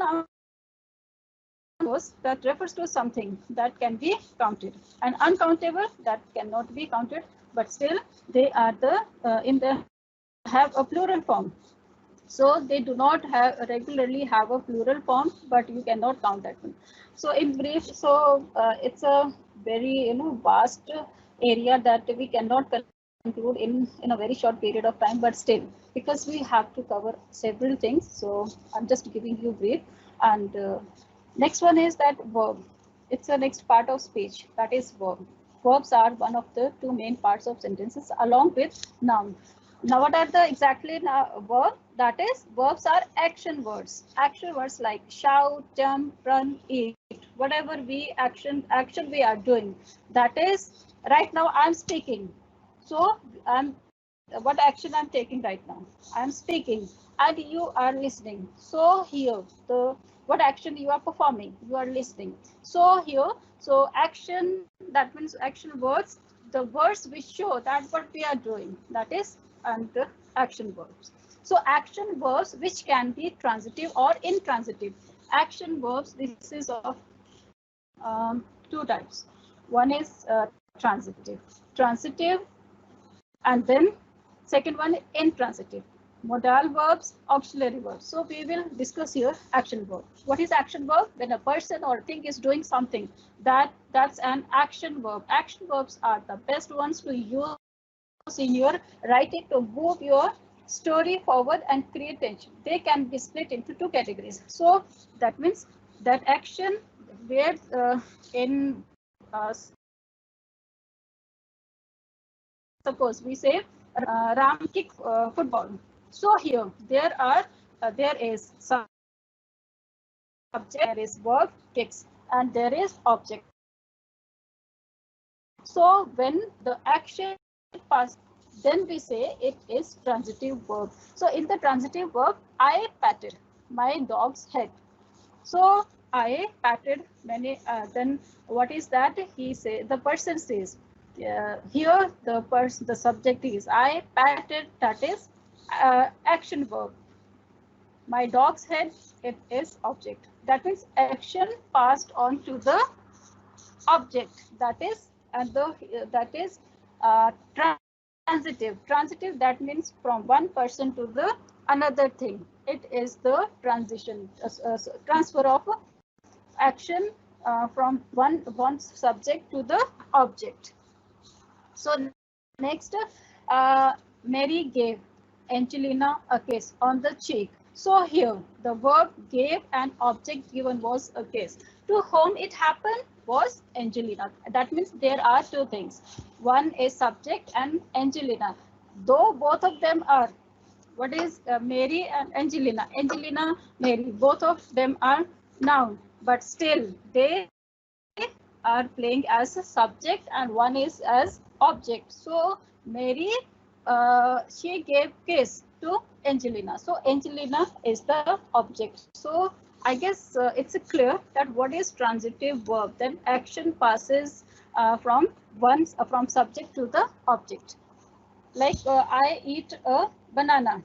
nouns that refers to something that can be counted, and uncountable that cannot be counted, but still they are have a plural form. So they do not regularly have a plural form, but you cannot count that one. So in brief, so it's a very vast area that we cannot conclude in a very short period of time, but still, because we have to cover several things, so I'm just giving you brief. And next one is that verb. It's the next part of speech, that is verb. Verbs are one of the two main parts of sentences along with noun. Now, what are the exactly verb? That is, verbs are action words. Action words like shout, jump, run, eat. Whatever action we are doing. That is, right now I'm speaking. So what action I'm taking right now? I'm speaking, and you are listening. So here, what action you are performing? You are listening. So here, so action, that means action words. The words which show that what we are doing. That is and the action verbs. So action verbs which can be transitive or intransitive. Action verbs, this is of two types. One is transitive. Transitive, and then second one intransitive. Modal verbs, auxiliary verbs. So we will discuss here action verb. What is action verb? When a person or thing is doing something, that's an action verb. Action verbs are the best ones to use in your writing to move your story forward and create tension. They can be split into two categories. So that means that action where in suppose we say Ram kick football. So here there is subject, there is verb kicks, and there is object. So when the action passes, then we say it is transitive verb. So in the transitive verb, I patted my dog's head. So I patted many. Then what is that? The person says. Here the subject is I patted. That is action verb. My dog's head. It is object. That means action passed on to the object. That is transitive. Transitive, that means from one person to the another thing. It is the transition, transfer of action from one subject to the object. So next, Mary gave Angelina a kiss on the cheek. So here the verb gave and object given was a kiss. To whom it happened was Angelina. That means there are two things. One is subject and Angelina. Though both of them are, what is Mary and Angelina? Angelina, Mary, both of them are noun, but still they are playing as a subject and one is as object. So Mary, she gave kiss to Angelina. So Angelina is the object. So I guess it's clear that what is transitive verb? Then action passes from subject to the object. Like I eat a banana.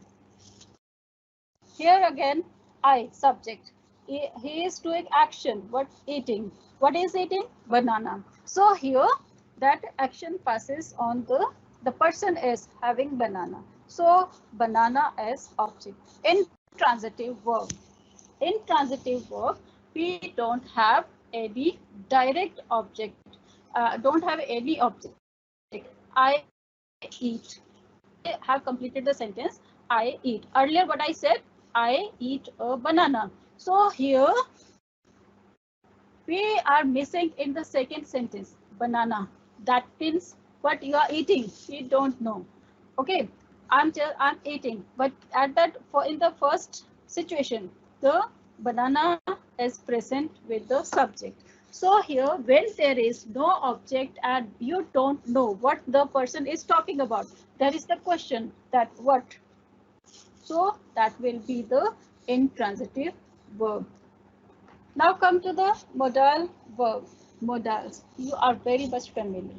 Here again, I, subject. He is doing action. What eating? What is eating? Banana. So here, that action passes on the person is having banana. So banana as object. In transitive verb. In transitive verb, we don't have any direct object. Don't have any object. I eat. I have completed the sentence. I eat. Earlier, what I said, I eat a banana. So here we are missing in the second sentence, banana. That means what you are eating. We don't know. Okay, I'm eating, but at that in the first situation, the banana is present with the subject. So here, when there is no object and you don't know what the person is talking about, there is the question that what. So that will be the intransitive verb. Now come to the modal verb. Modals. You are very much familiar.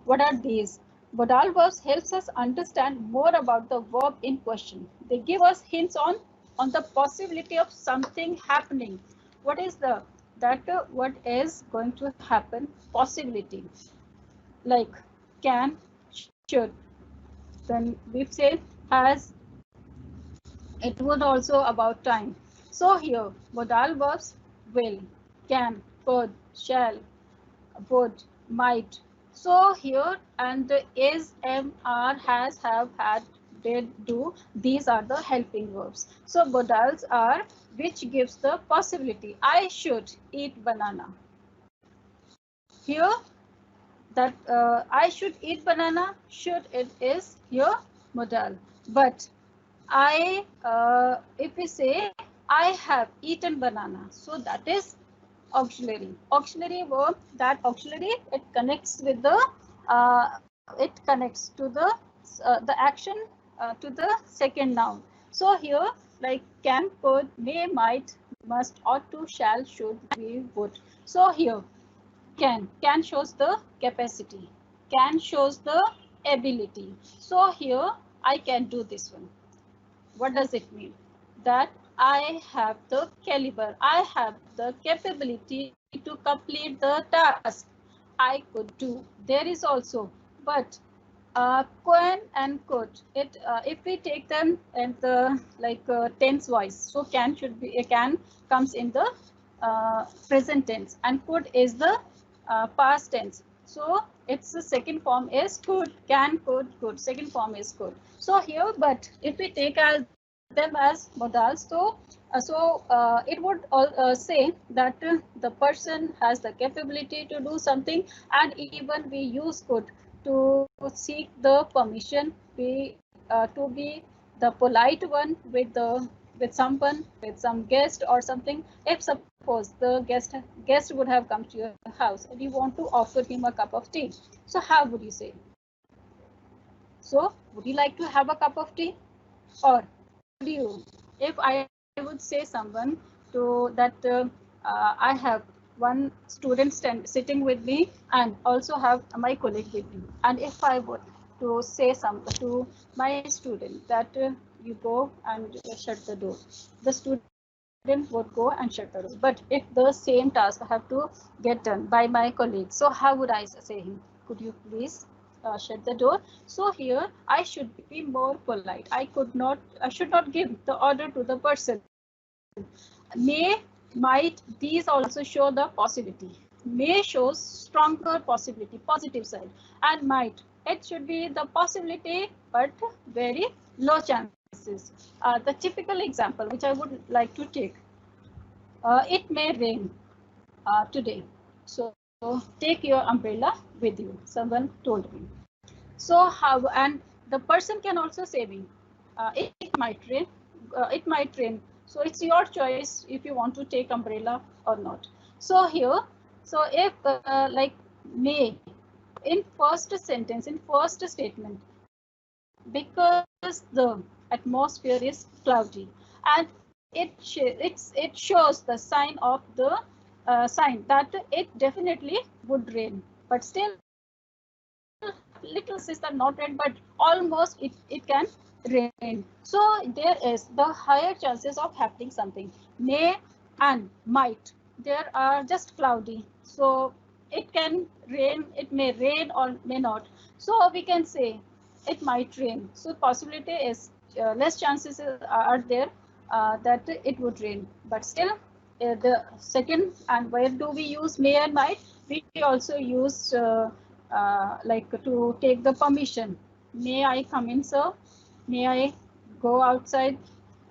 What are these? Modal verbs helps us understand more about the verb in question. They give us hints on the possibility of something happening. What is what is going to happen? Possibility. Like can, should. Then we say has. It would also about time. So here, modal verbs will, can, could, shall, would, might. So here and the is, am, are, has, have, had, did, do. These are the helping verbs. So modals are which gives the possibility. I should eat banana. Here that I should eat banana. Should it is here modal. But if we say I have eaten banana, so that is auxiliary. Auxiliary verb, that auxiliary, it connects with it connects to the action to the second noun. So here, like can, could, may, might, must, ought to, shall, should, we, would. So here, can shows the capacity, can shows the ability. So here, I can do this one. What does it mean? That I have the caliber, I have the capability to complete the task. I could do. There is also, but can and could. If we take them in the tense wise, so can should be can comes in the present tense and could is the past tense. So its the second form is could, can, could. Second form is could. So here, but if we take them as modals, so it would say that the person has the capability to do something, and even we use could to seek the permission, to be the polite one with someone, with some guest or something. If suppose the guest would have come to your house and you want to offer him a cup of tea, so how would you say? So would you like to have a cup of tea? Or would you, if I would say someone to that I have one student sitting with me and also have my colleague with me, and if I would to say something to my student that you go and shut the door, the student would go and shut the door. But if the same task I have to get done by my colleague, so how would I say him? Could you please shut the door? So here I should be more polite. I should not give the order to the person. May, might, these also show the possibility. May shows stronger possibility, positive side, and might It should be the possibility, but very low chances. The typical example which I would like to take, it may rain today. So take your umbrella with you, someone told me. So how, and the person can also say me, it might rain, it might rain. So it's your choice if you want to take umbrella or not. So here, so if like may, in first sentence, in first statement, because the atmosphere is cloudy and it shows the sign of the sign that it definitely would rain, but still little is not rain, but almost it can rain. So there is the higher chances of happening something. May and might, there are just cloudy, so it can rain, it may rain or may not. So we can say it might rain. So possibility is less chances are there that it would rain, but still the second, and where do we use may and might? We also use like to take the permission. May I come in, sir? May I go outside,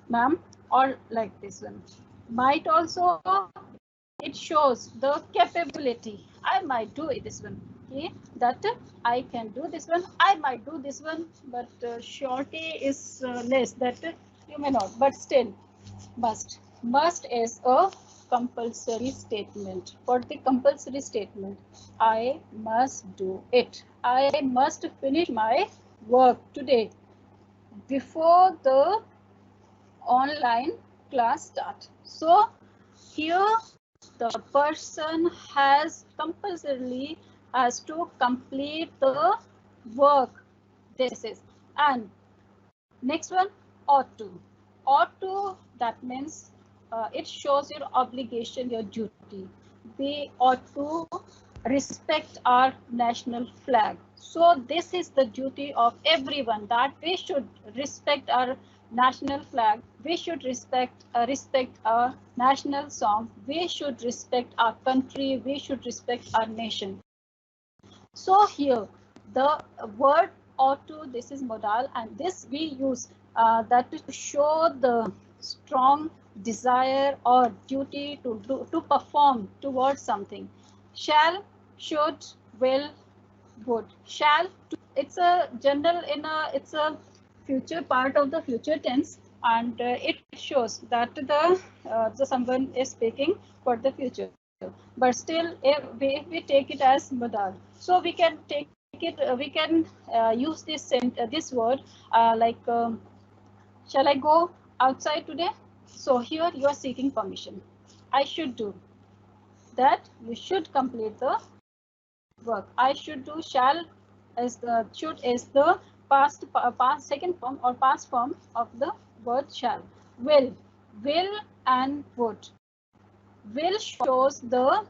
ma'am? Or like this one. Might also, it shows the capability. I might do it this one. Okay, that I can do this one. I might do this one, but surety is less that you may not. But still, must. Must is a compulsory statement. For the compulsory statement, I must do it. I must finish my work today before the online class start. So here the person has compulsorily has to complete the work. This is, and next one, ought to. Ought to, that means it shows your obligation, your duty. We ought to respect our national flag. So this is the duty of everyone, that we should respect our national flag. We should respect our national song. We should respect our country. We should respect our nation. So here the word ought to, this is modal, and this we use that to show the strong desire or duty to do, to perform towards something. Shall, should, will, would. Shall, it's a general in a, it's a future part of the future tense, and it shows that the someone is speaking for the future. But still, if we take it as modal, so we can take it, we can use this word like shall I go outside today? So here you are seeking permission. I should do that. You should complete the work. I should do. Shall is the, should is the past second form or past form of the word shall. Will and would. Will shows the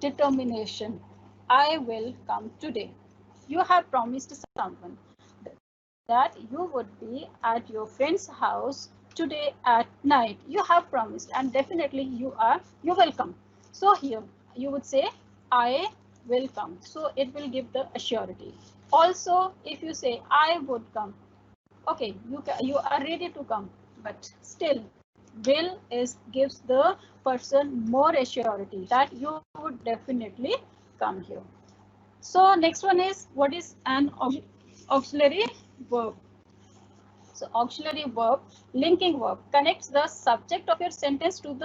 determination. I will come today. You have promised someone that you would be at your friend's house today at night. You have promised, and definitely you will come. So here you would say I will come. So it will give the assurity. Also, if you say I would come, okay, you are ready to come, but still will is gives the person more assurity that you would definitely come here. So next one is, what is an auxiliary verb? So auxiliary verb, linking verb, connects the subject of your sentence to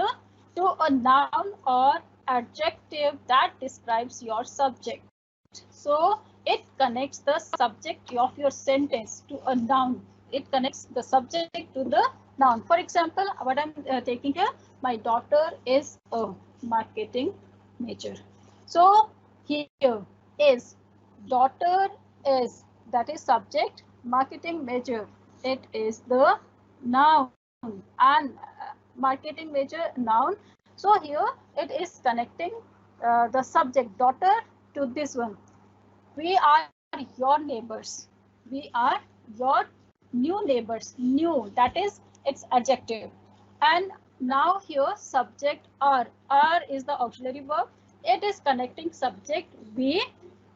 a noun or adjective that describes your subject. So it connects the subject of your sentence to a noun. It connects the subject to the noun. For example, what I'm taking here, my daughter is a marketing major. So here is, daughter is, that is subject, marketing major, it is the noun, and marketing major noun. So here it is connecting the subject daughter to this one. We are your neighbors. We are your new neighbors. New, that is its adjective. And now here subject are. Are is the auxiliary verb. It is connecting subject we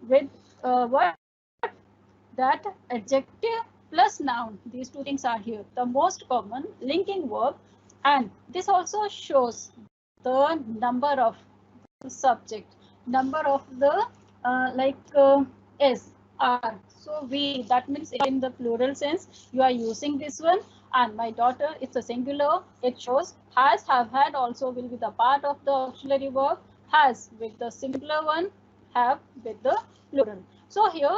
with what? that adjective plus noun, these two things are here, the most common linking verb, and this also shows the number of the subject, number of the s, are. So we, that means in the plural sense you are using this one, and my daughter, it's a singular, it shows has, have, had also will be the part of the auxiliary verb, has with the singular one, have with the plural. So here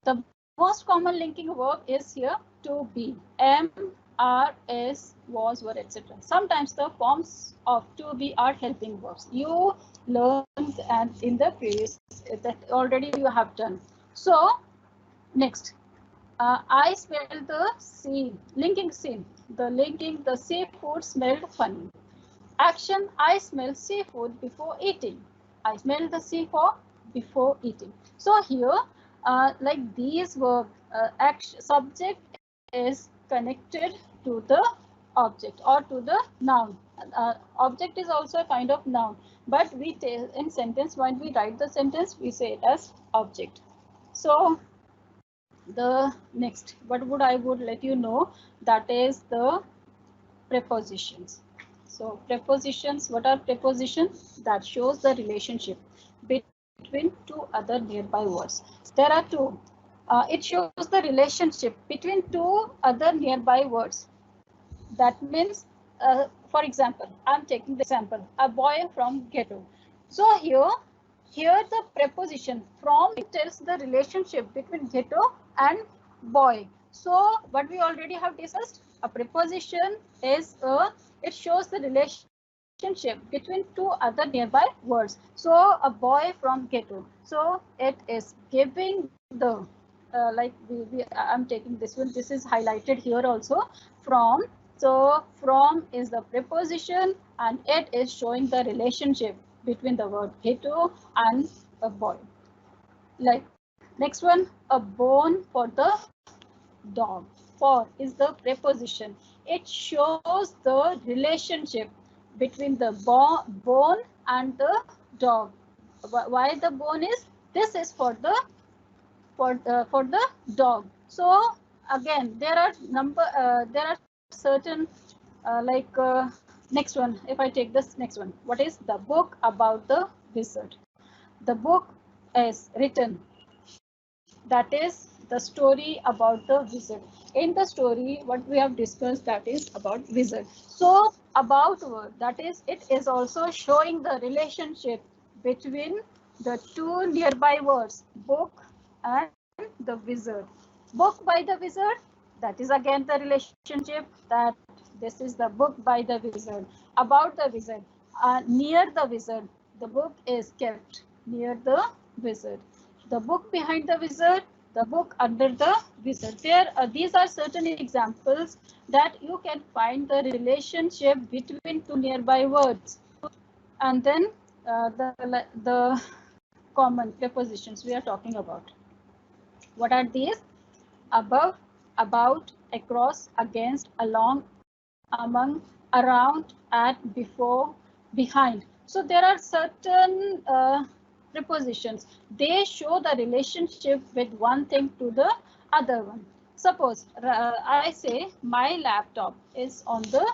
the most common linking verb is here to be, am, are, is, was, were, etc. Sometimes the forms of to be are helping verbs. You learned and in the previous that already you have done. So next, I smelled the sea, linking scene. The linking, the seafood smelled funny. Action, I smell seafood before eating. I smell the seafood before eating. So here, like these verbs, action, subject is connected to the object or to the noun. Object is also a kind of noun, but we tell in sentence, when we write the sentence, we say it as object. So the next, what would I would let you know, that is the prepositions. So prepositions, what are prepositions? That shows the relationship between two other nearby words. There are two. It shows the relationship between two other nearby words. That means, for example, I'm taking the example, a boy from ghetto. So here the preposition from tells the relationship between ghetto and boy. So what we already have discussed, a preposition is it shows the relationship between two other nearby words. So a boy from ghetto. So it is giving the I'm taking this one. This is highlighted here also, from. So from is the preposition and it is showing the relationship between the word ghetto and a boy. Like next one, a bone for the dog. For is the preposition. It shows the relationship between the bone and the dog. Why the bone is? This is for the dog. So again, there are certain next one. If I take this next one, what is the book about the wizard? The book is written, that is the story about the wizard. In the story, what we have discussed, that is about wizard. So about word, that is, it is also showing the relationship between the two nearby words, book and the wizard. Book by the wizard, that is again the relationship, that this is the book by the wizard. About the wizard, near the wizard, the book is kept near the wizard. The book behind the wizard, the book under the wizard. These are certain examples that you can find the relationship between two nearby words. And then the common prepositions we are talking about. What are these? Above, about, across, against, along, among, around, at, before, behind. So there are certain prepositions. They show the relationship with one thing to the other one. Suppose I say my laptop is on the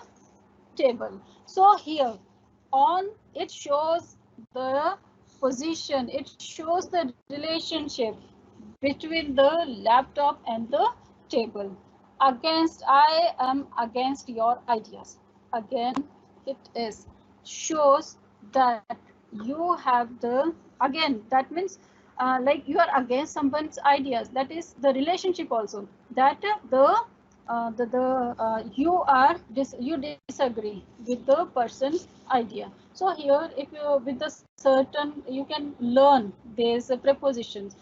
table. So here on, it shows the position, it shows the relationship between the laptop and the table. Against, I am against your ideas. Again, it is shows that you have the, again, that means like you are against someone's ideas. That is the relationship also, that you are you disagree with the person's idea. So here, if you with the certain, you can learn these prepositions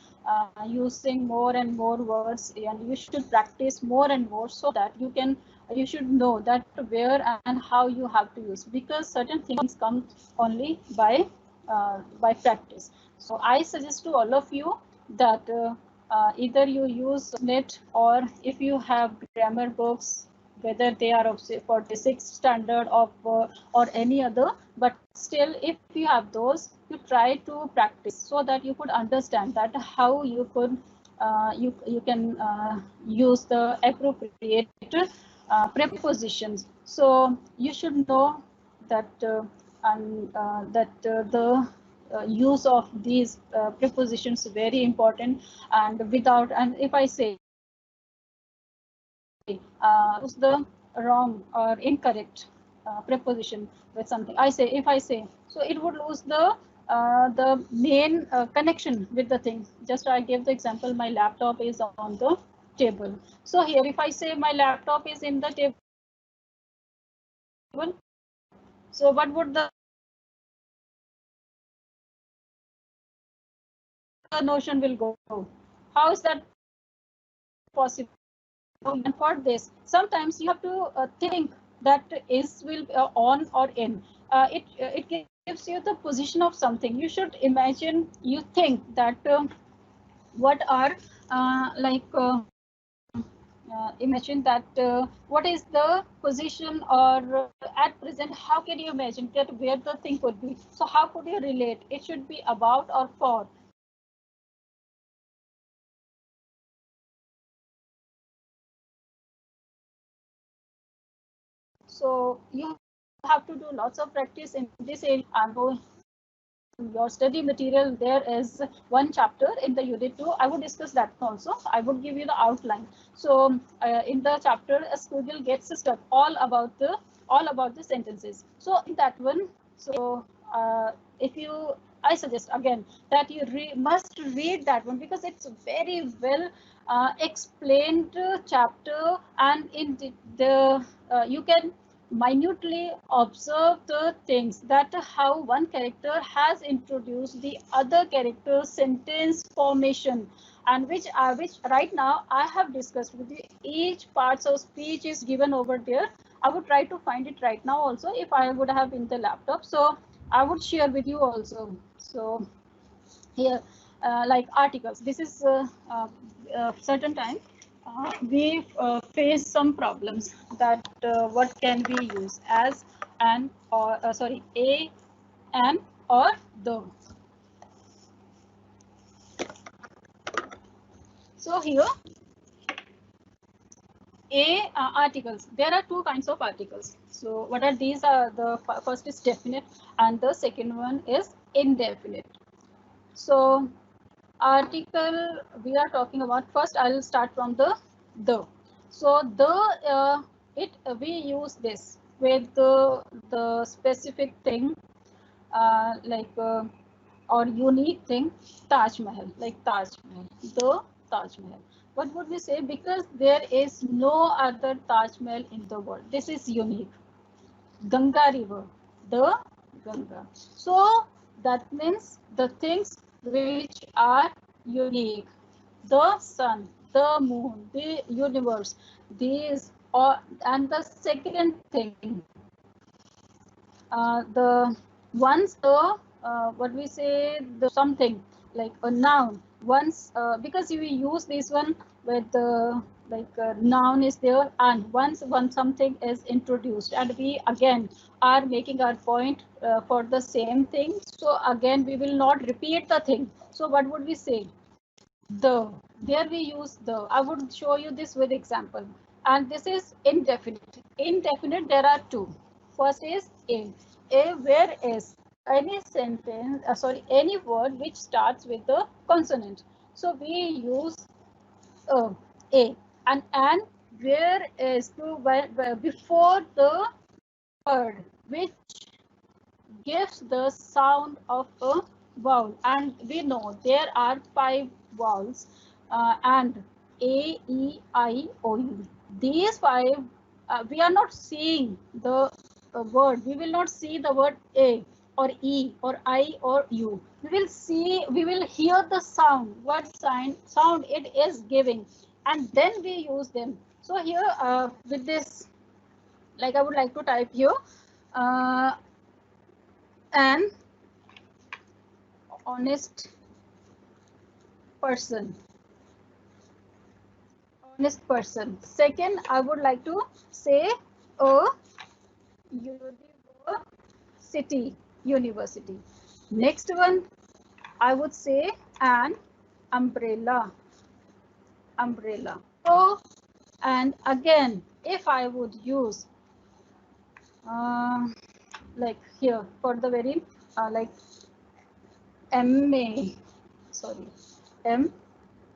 using more and more words, and you should practice more and more, so that you should know that where and how you have to use, because certain things come only by practice. So I suggest to all of you that either you use net, or if you have grammar books, whether they are of say 46 standard of or any other, but still if you have those, you try to practice so that you could understand that how you could you can use the appropriate prepositions. So you should know that the use of these prepositions is very important. And without, and if I say use the wrong or incorrect preposition with something, if I say, so it would lose the main connection with the thing. Just I give the example, my laptop is on the table. So here if I say my laptop is in the table, so what would the notion will go? How is that possible? And for this, sometimes you have to think that is will on or in. It gives you the position of something. You should imagine, you think that what are imagine that what is the position, or at present, how can you imagine that where the thing could be? So how could you relate? It should be about or for. So you have to do lots of practice in this area. I'm going your study material. There is one chapter in the unit 2. I would discuss that also. I would give you the outline. So in the chapter, a squiggle gets stuck, all about the sentences. So in that one, so if you, I suggest again that you must read that one, because it's very well explained chapter, and in the you can minutely observe the things, that how one character has introduced the other character's sentence formation, and which right now I have discussed with you. Each parts of speech is given over there. I would try to find it right now also, if I would have in the laptop, so I would share with you also. So here like articles, this is certain time we face some problems, that what can we use as, an, or sorry, a, an, or the. So here articles, there are two kinds of articles. So what are these? Are the first is definite and the second one is indefinite. So article we are talking about, first I'll start from the. So the we use this with the specific thing, or unique thing, Taj Mahal, like Taj Mahal, the Taj Mahal. What would we say? Because there is no other Taj Mahal in the world. This is unique. Ganga river, the Ganga. So that means the things which are unique, the sun, the moon, the universe, these are, and the second thing, the once the what we say, the something like a noun, once because we use this one with the noun is there, and once something is introduced, and we again are making our point for the same thing, so again we will not repeat the thing. So what would we say? The, there we use the. I would show you this with example. And this is indefinite. Indefinite, there are two. First is a where is any sentence, any word which starts with the consonant. So we use a, and where is to before the word which gives the sound of a vowel, and we know there are 5 vowels, and A, E, I, O, U. These 5, we are not seeing the word. We will not see the word A or E or I or U. We will hear the sound, what sound it is giving, and then we use them. So here with this, like I would like to type here, an honest person. Honest person. Second, I would like to say a university. Next one, I would say an umbrella. umbrella. Oh, and again, if I would use like here for the very like MA, sorry, MA.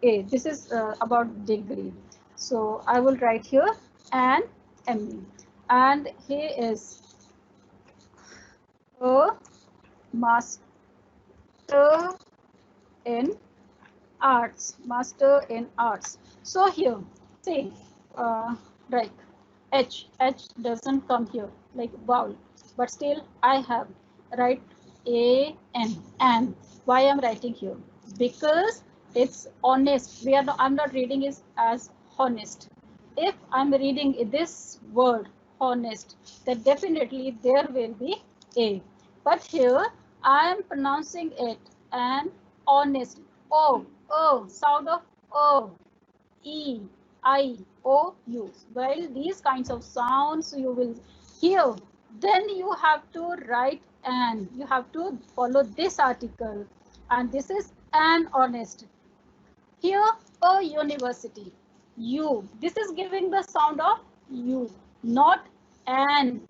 This is about degree. So I will write here and MA. And he is a master in arts. Master in arts. So here, see, right, H doesn't come here like vowel, but still I have write A-N, and why I'm writing here? Because it's honest. I'm not reading it as honest. If I'm reading this word honest, then definitely there will be A. But here I am pronouncing it and honest. Sound of O. E, I, O, U. Well, these kinds of sounds you will hear. Then you have to write an. You have to follow this article. And this is an honest. Here, a university. U. This is giving the sound of U, not an,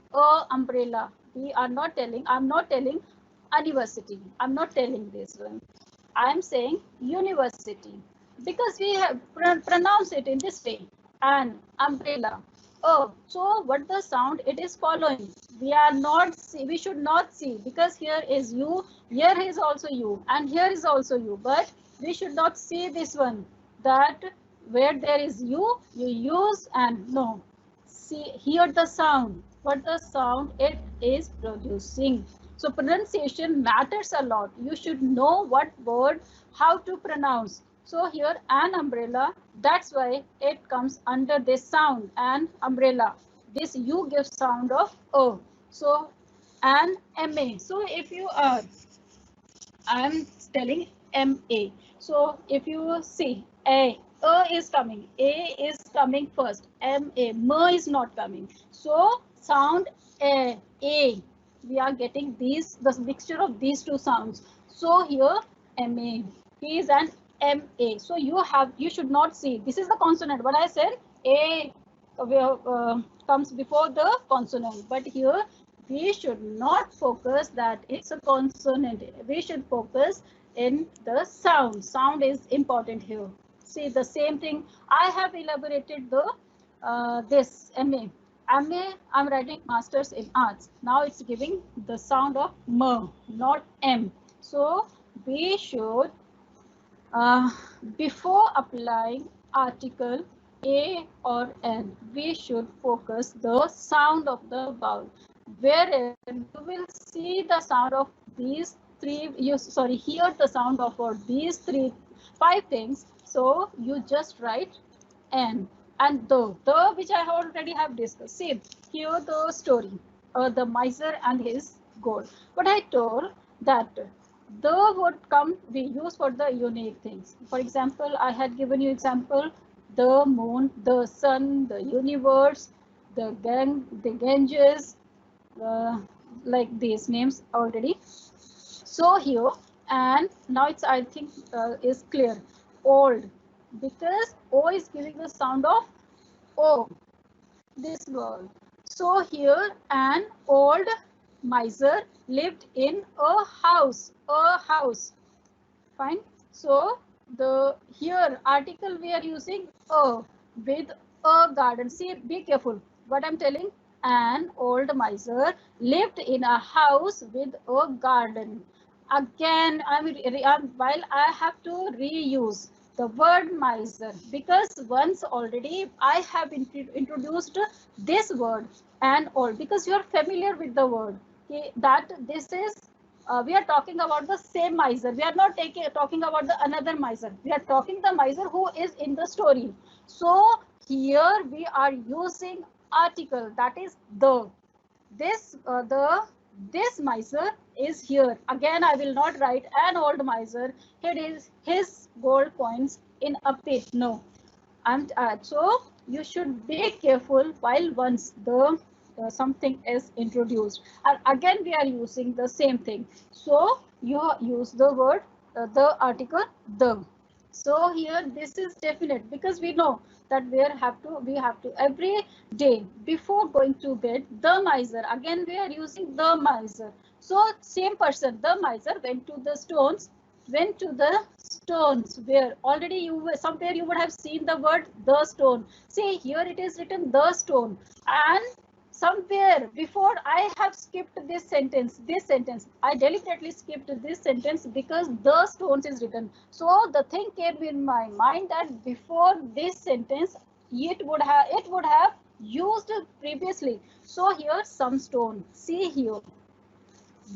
umbrella. We are not telling, I'm not telling university. I'm not telling this one. I'm saying university because we have pronounced it in this way, an umbrella. Oh, so what the sound it is following? We are not see, we should not see because here is you, here is also you, and here is also you. But we should not see this one. That where there is you use and no. See, hear the sound. What the sound it is producing. So pronunciation matters a lot. You should know what word, how to pronounce. So here an umbrella, that's why it comes under this sound, an umbrella. This U gives sound of O. So an MA. So if you are, I'm telling MA. So if you see A is coming, A is coming first, M is not coming. So sound A. We are getting these, the mixture of these two sounds. So here MA, he is an MA. So you should not see, this is the consonant. What I said, A comes before the consonant, but here we should not focus that it's a consonant. We should focus in the sound. Sound is important here. See the same thing. I have elaborated the this MA. I'm writing masters in arts. Now it's giving the sound of M, not M. So we should uh, before applying article A or N, we should focus the sound of the vowel. Wherein you will see the sound of these three, hear the sound of these five things. So you just write N and the which I already have discussed. See, here the story, the miser and his gold. But I told that the would come we use for the unique things. For example, I had given you example, the moon, the sun, the universe, the Ganges, like these names already. So here, and now it's, I think is clear, old, because O is giving the sound of O, this word. So here an old miser lived in a house, fine. So the here article we are using a with a garden. See, be careful what I'm telling. An old miser lived in a house with a garden. Again, while I have to reuse the word miser because once already I have introduced this word and old because you are familiar with the word. Okay, that this is we are talking about the same miser. We are not talking about the another miser. We are talking the miser who is in the story. So here we are using article, that is the. This miser is here. Again, I will not write an old miser. It is his gold coins in a pit. No, and so you should be careful while once the something is introduced, and again we are using the same thing. So you use the word the article the. So here this is definite because we know that we have to every day before going to bed, the miser, again we are using the miser. So same person, the miser went to the stones, where already somewhere you would have seen the word the stone. See here it is written the stone, and somewhere before I have skipped this sentence. I deliberately skipped this sentence because the stones is written. So the thing came in my mind that before this sentence it would have used previously. So here some stone. See here,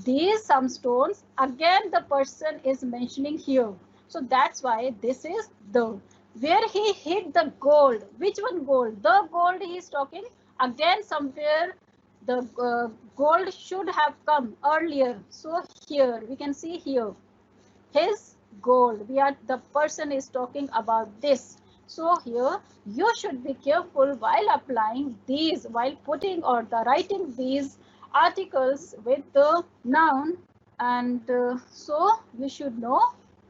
these some stones, again the person is mentioning here. So that's why this is the, where he hid the gold. Which one gold? The gold he is talking. Again somewhere the gold should have come earlier. So here we can see here his gold. The person is talking about this. So here you should be careful while applying these, while putting or the writing these articles with the noun, and so you should know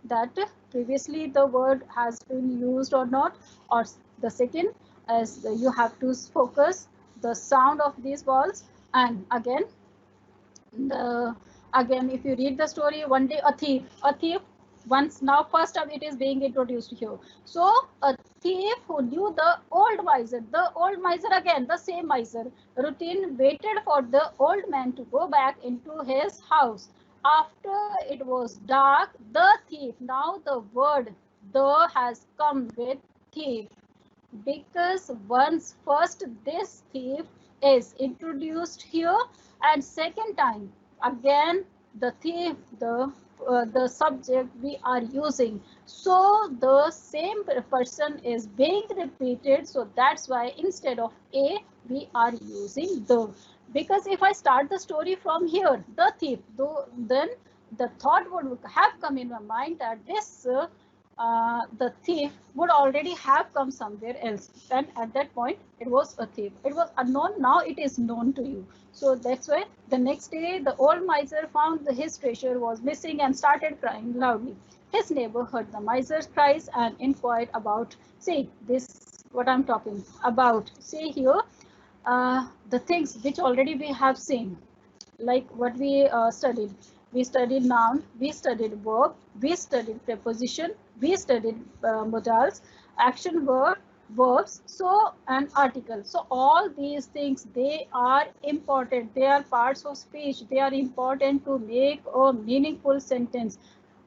that previously the word has been used or not. Or the second, as you have to focus the sound of these balls. And again if you read the story, one day a thief once, now first time it is being introduced here. So a thief who knew the old miser, again the same miser routine, waited for the old man to go back into his house. After it was dark, the thief, now the word the has come with thief, because once first this thief is introduced here, and second time again the thief, the subject we are using, so the same person is being repeated. So that's why instead of a we are using the, because if I start the story from here, the thief, though, then the thought would have come in my mind that this the thief would already have come somewhere else, and at that point it was a thief. It was unknown, now it is known to you. So that's why the next day the old miser found his treasure was missing and started crying loudly. His neighbor heard the miser's cries and inquired about, see this what I'm talking about. See here the things which already we have seen, like what we studied. We studied noun, we studied verb, we studied preposition, we studied modals, action verb, verbs, so and article. So all these things, they are important. They are parts of speech. They are important to make a meaningful sentence.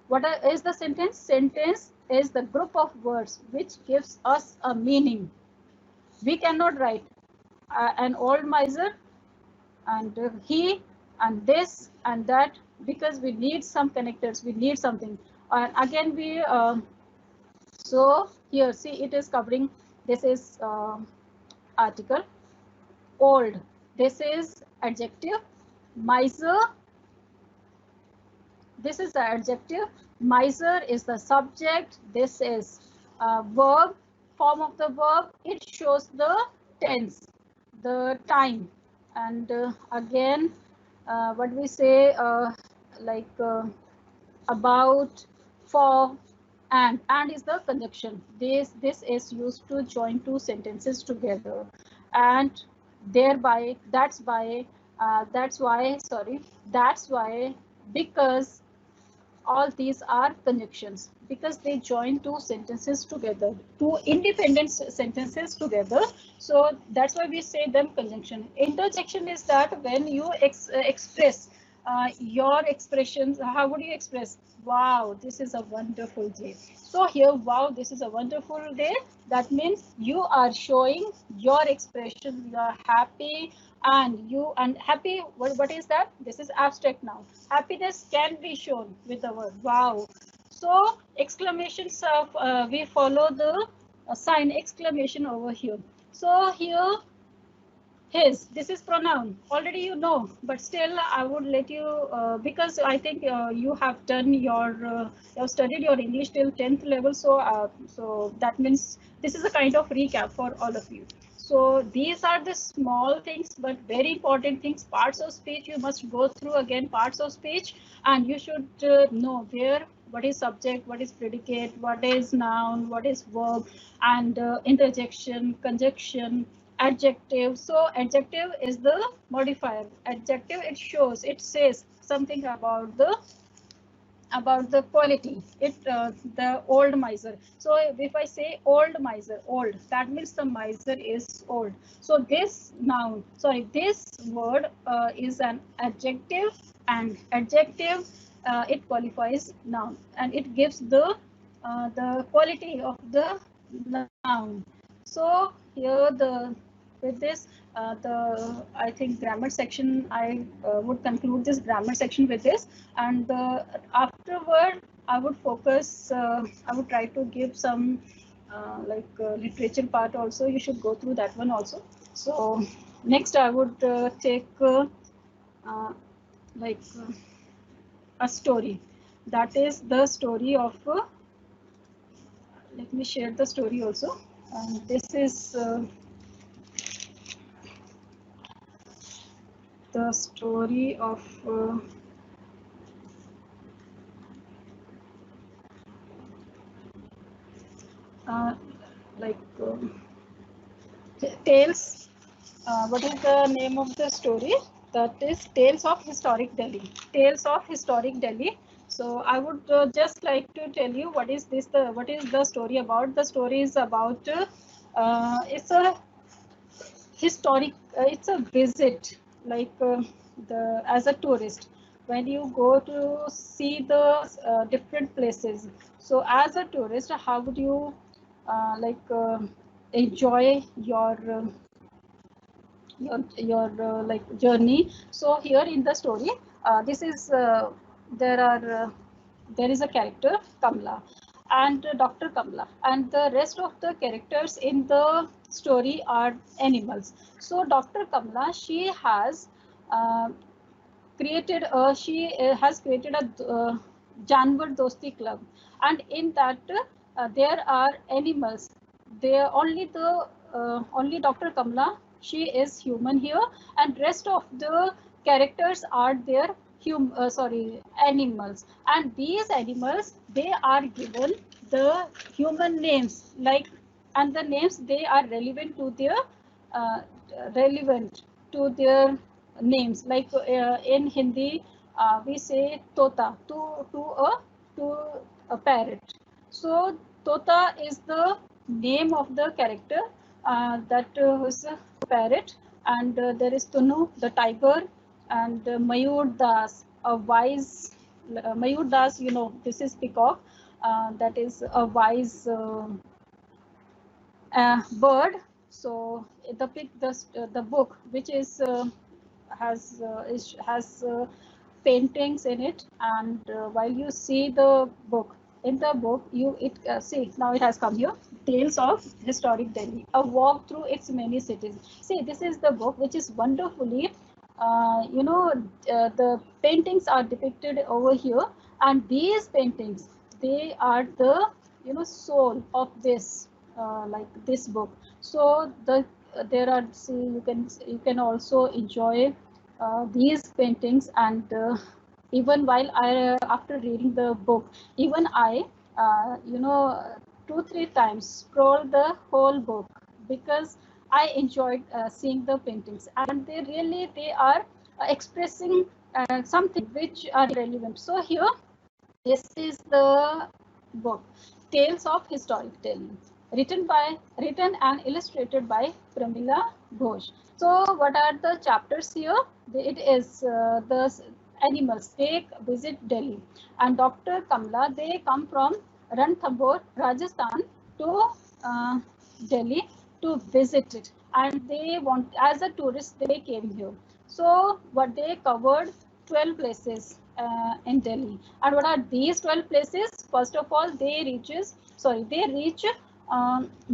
What is the sentence? Sentence is the group of words which gives us a meaning. We cannot write an old miser and he and this and that, because we need some connectors, we need something. And again we so here see it is covering, this is article. Old, this is adjective. Miser, this is the adjective. Miser is the subject. This is verb, form of the verb. It shows the tense, the time. And again what we say like about, for, and is the conjunction. This is used to join two sentences together, and thereby that's why because all these are conjunctions, because they join two sentences together, two independent sentences together. So that's why we say them conjunction. Interjection is that when you express your expressions, how would you express? Wow, this is a wonderful day. So here, wow, this is a wonderful day. That means you are showing your expression. You are happy, and happy. What is that? This is abstract now. Happiness can be shown with the word wow. So exclamations of we follow the sign exclamation over here. So here his, this is pronoun, already you know, but still I would let you because I think you have done your you have studied your English till 10th level, so that means this is a kind of recap for all of you. So these are the small things but very important things, parts of speech you must go through again, parts of speech, and you should know what is subject, what is predicate, what is noun, what is verb, and interjection, conjunction, adjective. So adjective is the modifier. Adjective, it shows, it says something about the quality. It the old miser. So if I say old miser, old, that means the miser is old. So this noun, sorry, this word is an adjective, and adjective, it qualifies noun, and it gives the quality of the noun. So here with this, I think grammar section, I would conclude this grammar section with this, and afterward I would focus, I would try to give some literature part also. You should go through that one also. So next I would take like a story, that is the story of let me share the story also. This is the story of like Tales. What is the name of the story? That is Tales of Historic Delhi. Tales of Historic Delhi. So I would just like to tell you what is this, what is the story about. The story is about it's a historic, it's a visit, like the as a tourist, when you go to see the different places. So as a tourist, how would you enjoy your like journey. So here in the story, this is there is a character Kamla, and Dr. Kamla, and the rest of the characters in the story are animals. So Dr. Kamla, uh, she has created a Janwar Dosti Club, and in that there are animals. There only Dr. Kamla, she is human here, and rest of the characters are their animals, and these animals, they are given the human names, like, and the names, they are uh, relevant to their names, like in Hindi we say tota, to a parrot. So Tota is the name of the character, that was a parrot, and there is Tunu, the tiger, and Mayur Das, a wise Mayur Das. You know, this is peacock. That is a wise bird. So the book, which is has paintings in it, and while you see the book, in the book, you it see, now it has come here, Tales of Historic Delhi, a walk through its many cities. See, this is the book, which is wonderfully the paintings are depicted over here, and these paintings, they are the soul of this like this book. So there are, see, you can also enjoy these paintings, and even while I after reading the book, even I 2-3 times scroll the whole book, because I enjoyed seeing the paintings, and they are expressing something which are relevant. So here, this is the book, Tales of Historic Delhi, written and illustrated by Pramila Ghosh. So what are the chapters here? It is the animals, they visit Delhi, and Dr. Kamla, they come from Ranthambore, Rajasthan, to uh, Delhi to visit it, and they want, as a tourist, they came here. So what they covered, 12 places in Delhi. And what are these 12 places? First of all, they reach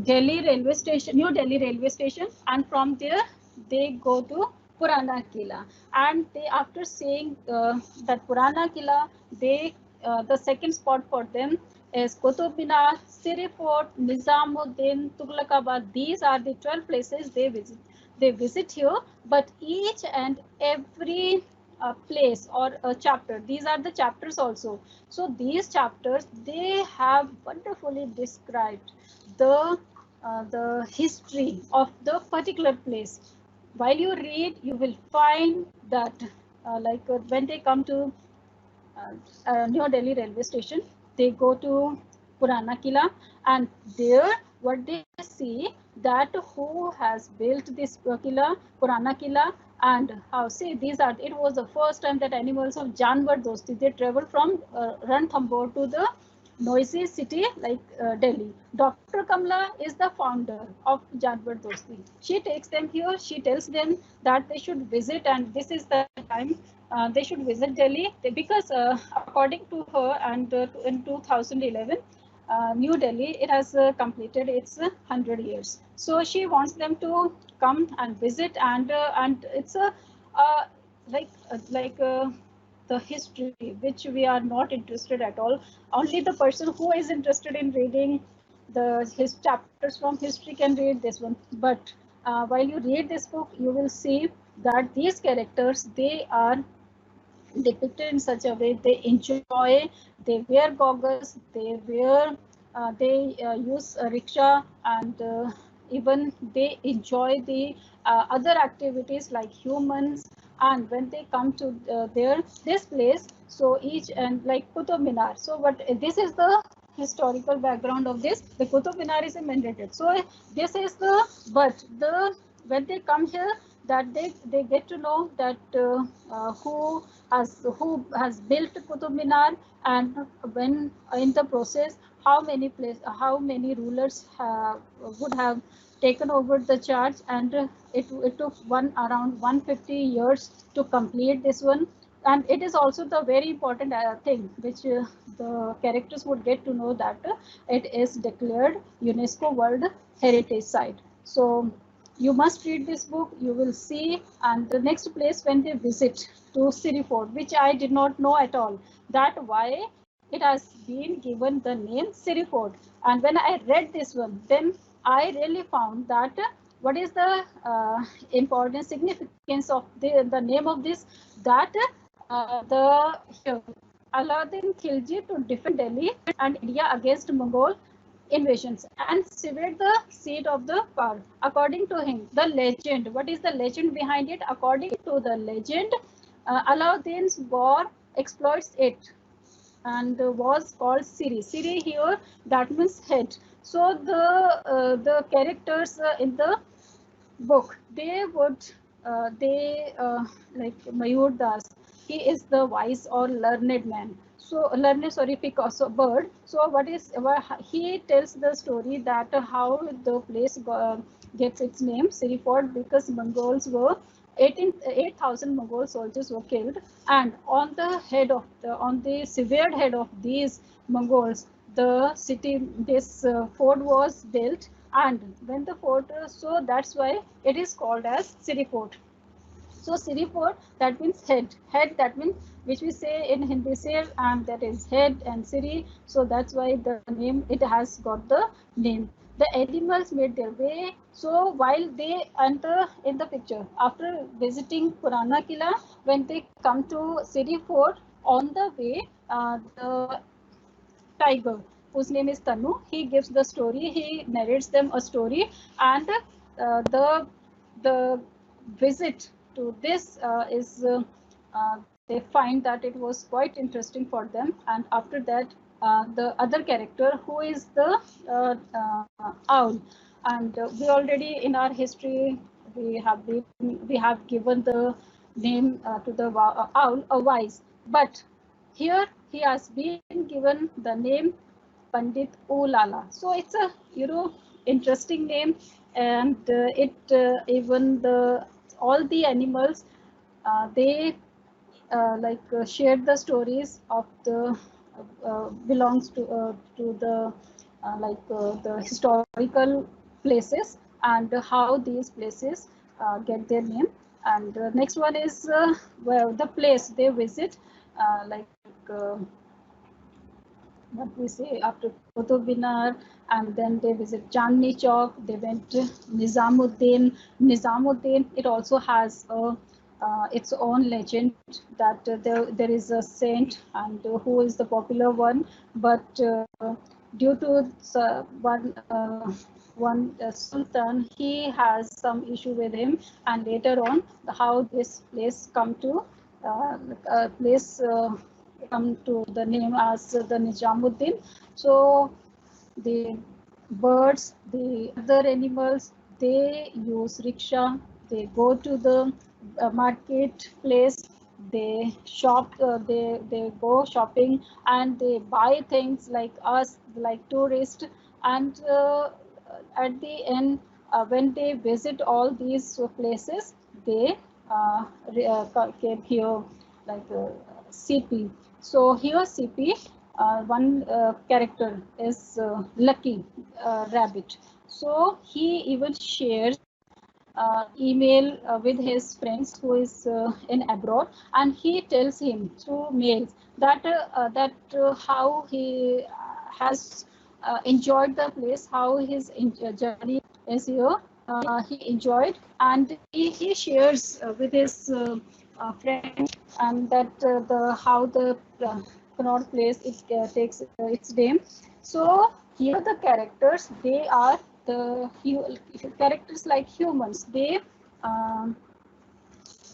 Delhi railway station, New Delhi railway station, and from there they go to Purana Killa. And they, after seeing that Purana Killa, they the second spot for them is Qutub Minar, Siri Fort, Nizamuddin, Tughlaqabad. These are the 12 places they visit. They visit here, but each and every place or a chapter. These are the chapters also. So these chapters, they have wonderfully described the history of the particular place. While you read, you will find that when they come to New Delhi railway station, they go to Purana Kila, and there what they see that who has built this Kila, Purana Kila, and how say these are. It was the first time that animals of Janwar Dosti, they travel from Ranthambore to the noisy city like Delhi. Dr. Kamla is the founder of Janwar Dosti. She takes them here. She tells them that they should visit, and this is the time they should visit Delhi because according to her, and in 2011, New Delhi, it has completed its 100 years. So she wants them to come and visit, and it's a the history which we are not interested at all. Only the person who is interested in reading his chapters from history can read this one. But while you read this book, you will see that these characters, they are depicted in such a way they enjoy, they wear goggles, they use a rickshaw, and even they enjoy the other activities like humans. And when they come to this place, so each and like Qutub Minar, so what this is the historical background of this. The Qutub Minar is mandated, so this is the, but the when they come here, that they get to know that who has built Qutub Minar, and when in the process how many rulers would have taken over the charge, and it took around 150 years to complete this one. And it is also the very important thing which the characters would get to know, that it is declared UNESCO World Heritage Site. So you must read this book, you will see. And the next place when they visit to Siri Fort, which I did not know at all, that why it has been given the name Siri Fort. And when I read this one, then I really found that what is the important significance of the name of this, that Alauddin Khilji to defend Delhi and India against Mongol invasions and severed the seat of the power. According to him, the legend, what is the legend behind it? According to the legend, Alauddin's war exploits it and was called Siri. Siri here, that means head. So the characters in the book, they would like Mayur Das, he is the wise or learned man. So learned, sorry, Picasso bird. So he tells the story that how the place gets its name Siri Fort, because Mongols were 8,000 Mongol soldiers were killed, and on the severed head of these Mongols, the city, this fort was built. And when the fort, so that's why it is called as Siri Fort. So Siri Fort, that means head. Head, that means, which we say in Hindi, Sir, and that is head, and Siri. So that's why the name, it has got the name. The animals made their way. So while they enter in the picture, after visiting Purana Kila, when they come to Siri Fort, on the way, the tiger, whose name is Tanu, he gives the story, he narrates them a story, and the visit to this they find that it was quite interesting for them. And after that, the other character, who is the owl, and we already in our history we have given the name to the owl, a wise, but here he has been given the name Pandit Ulala. So it's a interesting name, and even all the animals they shared the stories of the belongs to the historical places, and how these places get their name. And next one is well, the place they visit, what we say, after Qutub Minar, and then they visit Chandni Chowk. They went to Nizamuddin. Nizamuddin, it also has a its own legend that there is a saint and who is the popular one, but due to one sultan, he has some issue with him, and later on how this place come to come to the name as the Nizamuddin. So the birds, the other animals, they use rickshaw, they go to the marketplace, they shop, they go shopping, and they buy things like us, like tourists, and at the end, when they visit all these places, they came here like CP. So here CP, one character is Lucky Rabbit. So he even shares email with his friends who is in abroad, and he tells him through mails that how he has enjoyed the place, how his journey is here. He enjoyed, and he shares with his friend, and that the how the Connaught place it takes its name. So here the characters, they are the characters like humans. Um,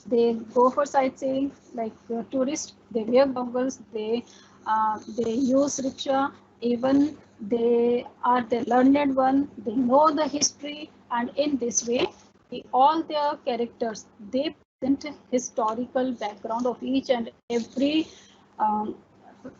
they go for sightseeing like tourists. They wear goggles. They use rickshaw. Even they are the learned one. They know the history, and in this way, all their characters, they present historical background of each and every um,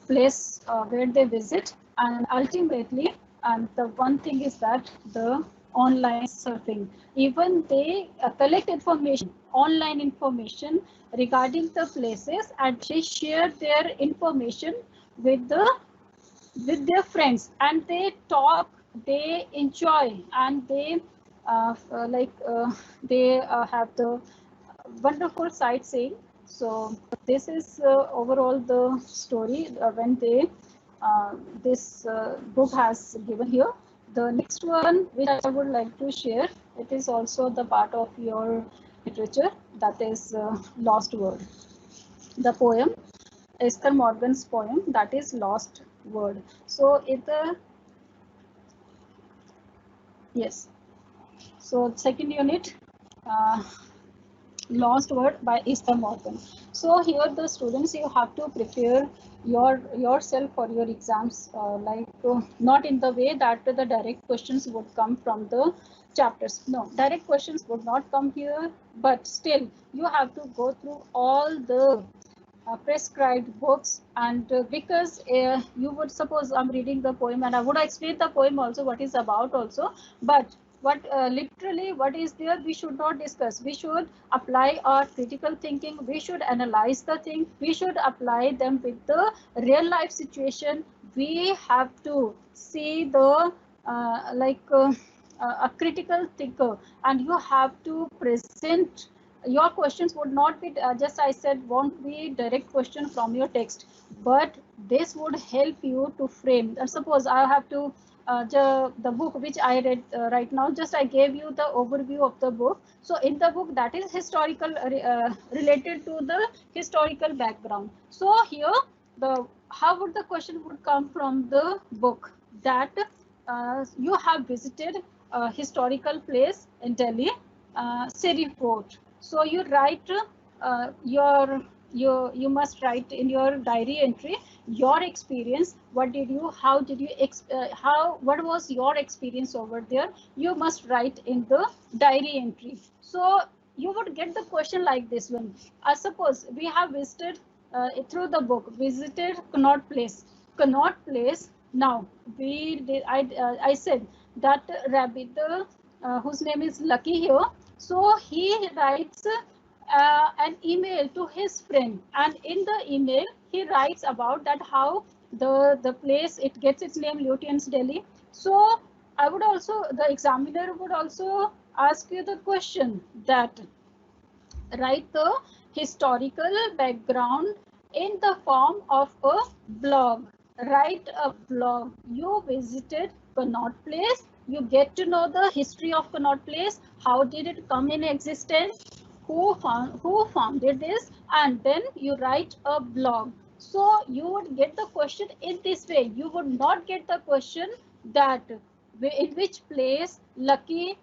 place where they visit, and ultimately, and the one thing is that the online surfing, even they collect information, online information regarding the places, and they share their information with their friends, and they talk, they enjoy, and they they have the wonderful sightseeing. So this is overall the story when they this book has given here. The next one which I would like to share, it is also the part of your literature, that is Lost Word. The poem, Esther Morgan's poem, that is Lost Word. So yes. So second unit, uh, Lost Word by Esther Morgan. So here the students, you have to prepare yourself for your exams, not in the way that the direct questions would come from the chapters. No, direct questions would not come here, but still you have to go through all the prescribed books, and because you would suppose I'm reading the poem and I would explain the poem also, what is about also, but what literally what is there we should not discuss. We should apply our critical thinking, we should analyze the thing, we should apply them with the real life situation. We have to see the a critical thinker, and you have to present your questions would not be just I said won't be direct question from your text, but this would help you to frame. Suppose I have to the book which I read right now, just I gave you the overview of the book. So in the book, that is historical related to the historical background. So here the how would the question would come from the book, that you have visited a historical place in Delhi, Siri Fort. So you write you must write in your diary entry your experience. What did you, how did you how, what was your experience over there? You must write in the diary entry. So you would get the question like this one. I suppose we have visited through the book, visited Connaught Place. Connaught Place. Now we did. I said that rabbit, whose name is Lucky here. So he writes an email to his friend, and in the email he writes about that how the place it gets its name, Lutyens Delhi. So I would also, the examiner would also ask you the question that write the historical background in the form of a blog. Write a blog. You visited Connaught Place. You get to know the history of Connaught Place. How did it come in existence? who founded this, and then you write a blog. So you would get the question in this way. You would not get the question that in which place Lucky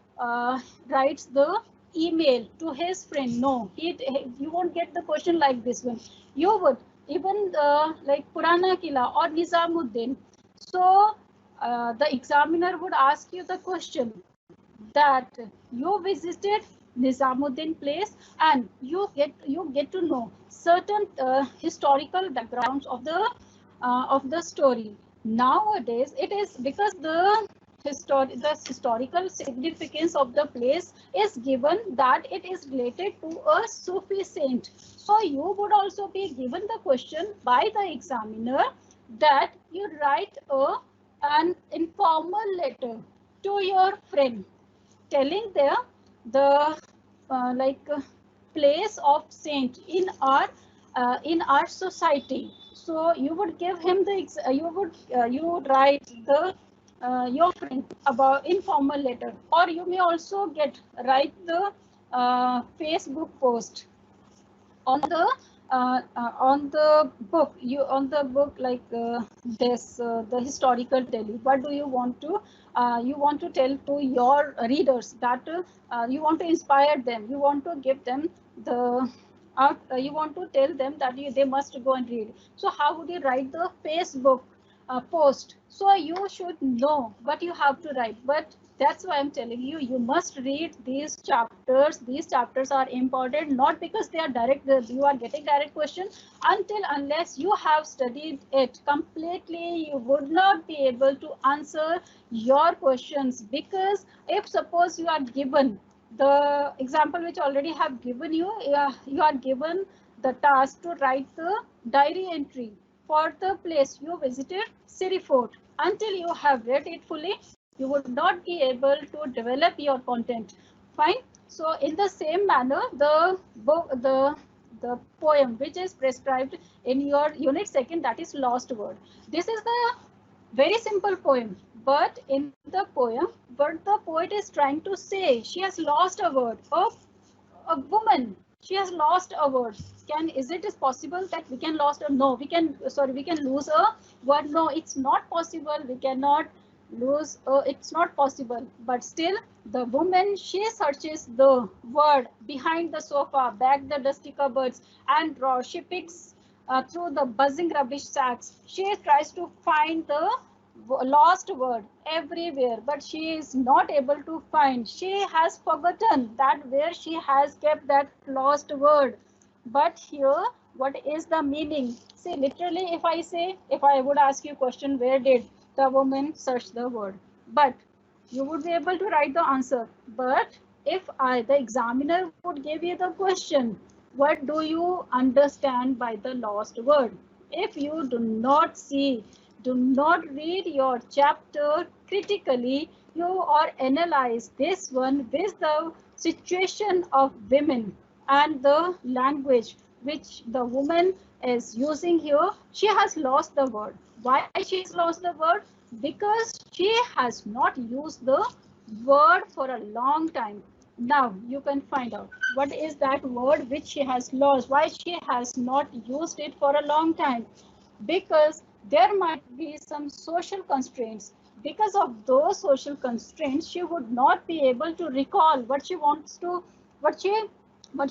writes the email to his friend. No, you won't get the question like this one. You would even like Purana Kila or Nizamuddin. So the examiner would ask you the question that you visited Nizamuddin place, and you get to know certain historical backgrounds of the story. Nowadays, it is because the historical significance of the place is given that it is related to a Sufi saint. So you would also be given the question by the examiner that you write an informal letter to your friend telling the place of saint in our society. So you would give him the you would write the your friend about informal letter, or you may also write the Facebook post on the book, like this the historical telling. What do you want to tell to your readers, that you want to inspire them, you want to give them the you want to tell them that they must go and read. So how would you write the Facebook post? So you should know what you have to write. But that's why I'm telling you, you must read these chapters. These chapters are important, not because they are direct, you are getting direct question. Unless you have studied it completely, you would not be able to answer your questions. Because if suppose you are given the example which already have given you, you are given the task to write the diary entry for the place you visited, Siri Fort. Until you have read it fully, you would not be able to develop your content. Fine. So in the same manner, the book, the poem which is prescribed in your unit second, that is Lost Word. This is the very simple poem, but in the poem, what the poet is trying to say, she has lost a word. A woman, she has lost a word. Is it possible that we can lost a, no, we can, sorry, we can lose a word? No, it's not possible. We cannot lose, it's not possible. But still, the woman, she searches the word behind the sofa, back the dusty cupboards, and she picks through the buzzing rubbish sacks. She tries to find the lost word everywhere, but she is not able to find. She has forgotten that where she has kept that lost word. But here, what is the meaning? See, literally, if I would ask you a question, where did the woman search the word? But you would be able to write the answer. But if the examiner would give you the question, what do you understand by the lost word? If you do not see, do not read your chapter critically, you or analyze this one with the situation of women and the language which the woman is using here, she has lost the word. Why she has lost the word? Because she has not used the word for a long time. Now you can find out what is that word which she has lost, why she has not used it for a long time. Because there might be some social constraints. Because of those social constraints, she would not be able to recall what she wants to, what she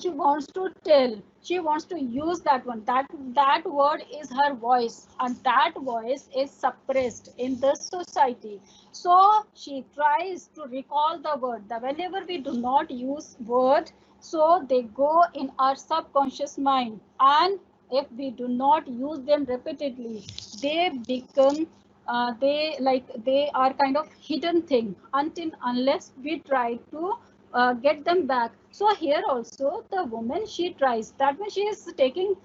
wants to tell. She wants to use that one. That word is her voice, and that voice is suppressed in the society. So she tries to recall the word. Whenever we do not use word, so they go in our subconscious mind, and if we do not use them repeatedly, they become they are kind of hidden thing unless we try to get them back. So here also the woman, she tries. That means she is taking,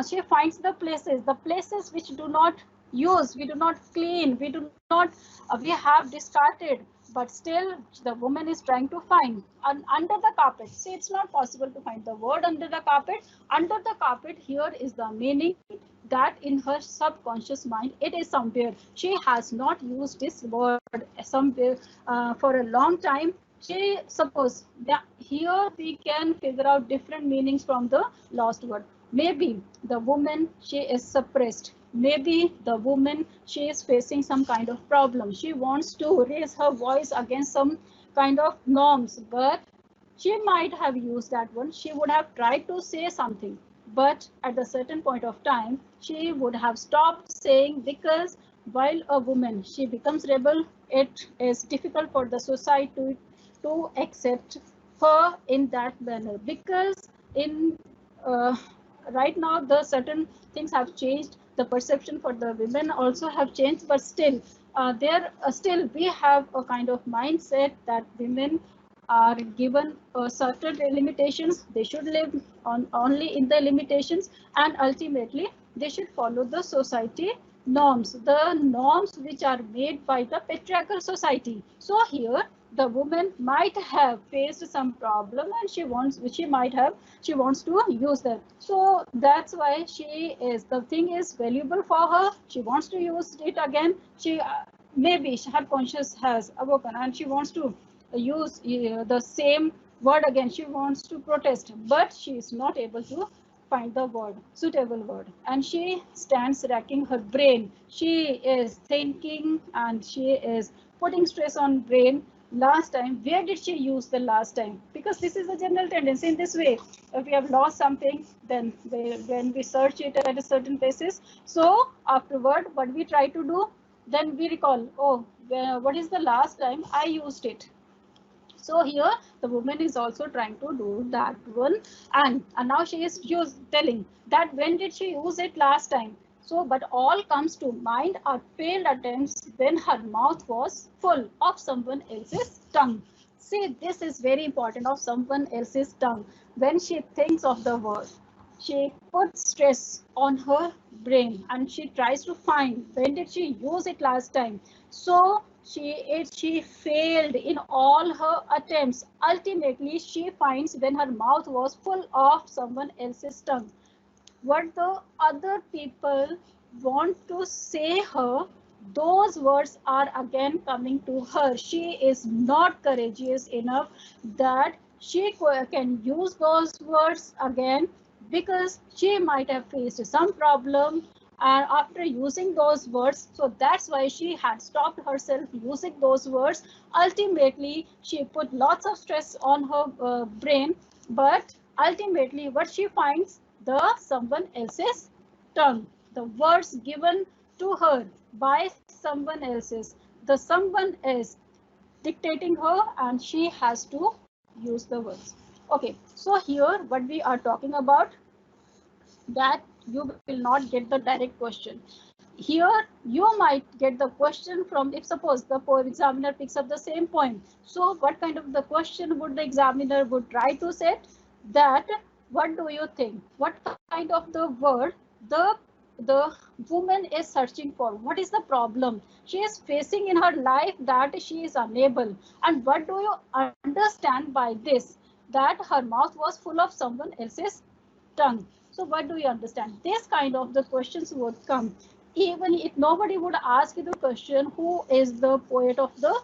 she finds the places which do not use, we do not clean, we do not, we have discarded, but still the woman is trying to find under the carpet. See, it's not possible to find the word under the carpet. Under the carpet, here is the meaning that in her subconscious mind, it is somewhere. She has not used this word somewhere for a long time. She, suppose that here we can figure out different meanings from the last word. Maybe the woman, she is suppressed. Maybe the woman, she is facing some kind of problem. She wants to raise her voice against some kind of norms, but she might have used that one. She would have tried to say something, but at a certain point of time, she would have stopped saying, because while a woman, she becomes rebel, it is difficult for the society to accept her in that manner, because in right now the certain things have changed, the perception for the women also have changed, but still there still we have a kind of mindset that women are given certain limitations. They should live on only in the limitations, and ultimately they should follow the society norms, the norms which are made by the patriarchal society. So here the woman might have faced some problem, and she wants to use that. So that's why she is, the thing is valuable for her. She wants to use it again. She maybe her conscience has awoken and she wants to use the same word again. She wants to protest, but she is not able to find the word, suitable word, and she stands racking her brain. She is thinking and she is putting stress on brain. Last time, where did she use the last time? Because this is a general tendency in this way. If we have lost something, then when we search it at a certain places, so afterward what we try to do, then we recall, oh, what is the last time I used it? So here the woman is also trying to do that one, and now she is telling that when did she use it last time. So but all comes to mind are failed attempts when her mouth was full of someone else's tongue. See, this is very important, of someone else's tongue. When she thinks of the word, she puts stress on her brain and she tries to find when did she use it last time. So she failed in all her attempts. Ultimately, she finds when her mouth was full of someone else's tongue. What the other people want to say her, those words are again coming to her. She is not courageous enough that she can use those words again, because she might have faced some problem and after using those words. So that's why she had stopped herself using those words. Ultimately, she put lots of stress on her brain, but ultimately what she finds, the someone else's tongue, the words given to her by someone else's, the someone is dictating her and she has to use the words. Okay, so here what we are talking about, that you will not get the direct question. Here you might get the question from, if suppose the examiner picks up the same point, so what kind of the question would the examiner would try to set, that what do you think, what kind of the word the woman is searching for, what is the problem she is facing in her life that she is unable, and what do you understand by this, that her mouth was full of someone else's tongue. So what do you understand? This kind of the questions would come. Even if nobody would ask you the question, who is the poet of the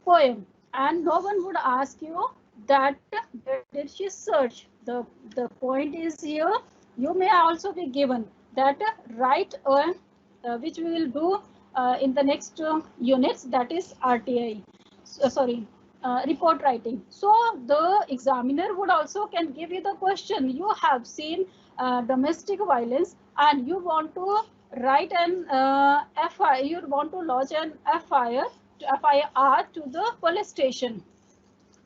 poem? And no one would ask you that where did she search? The point is here, you may also be given that write which we will do in the next units, that is RTI. Sorry, report writing. So the examiner would also can give you the question. You have seen domestic violence and you want to write an FIR, you want to lodge an FIR to the police station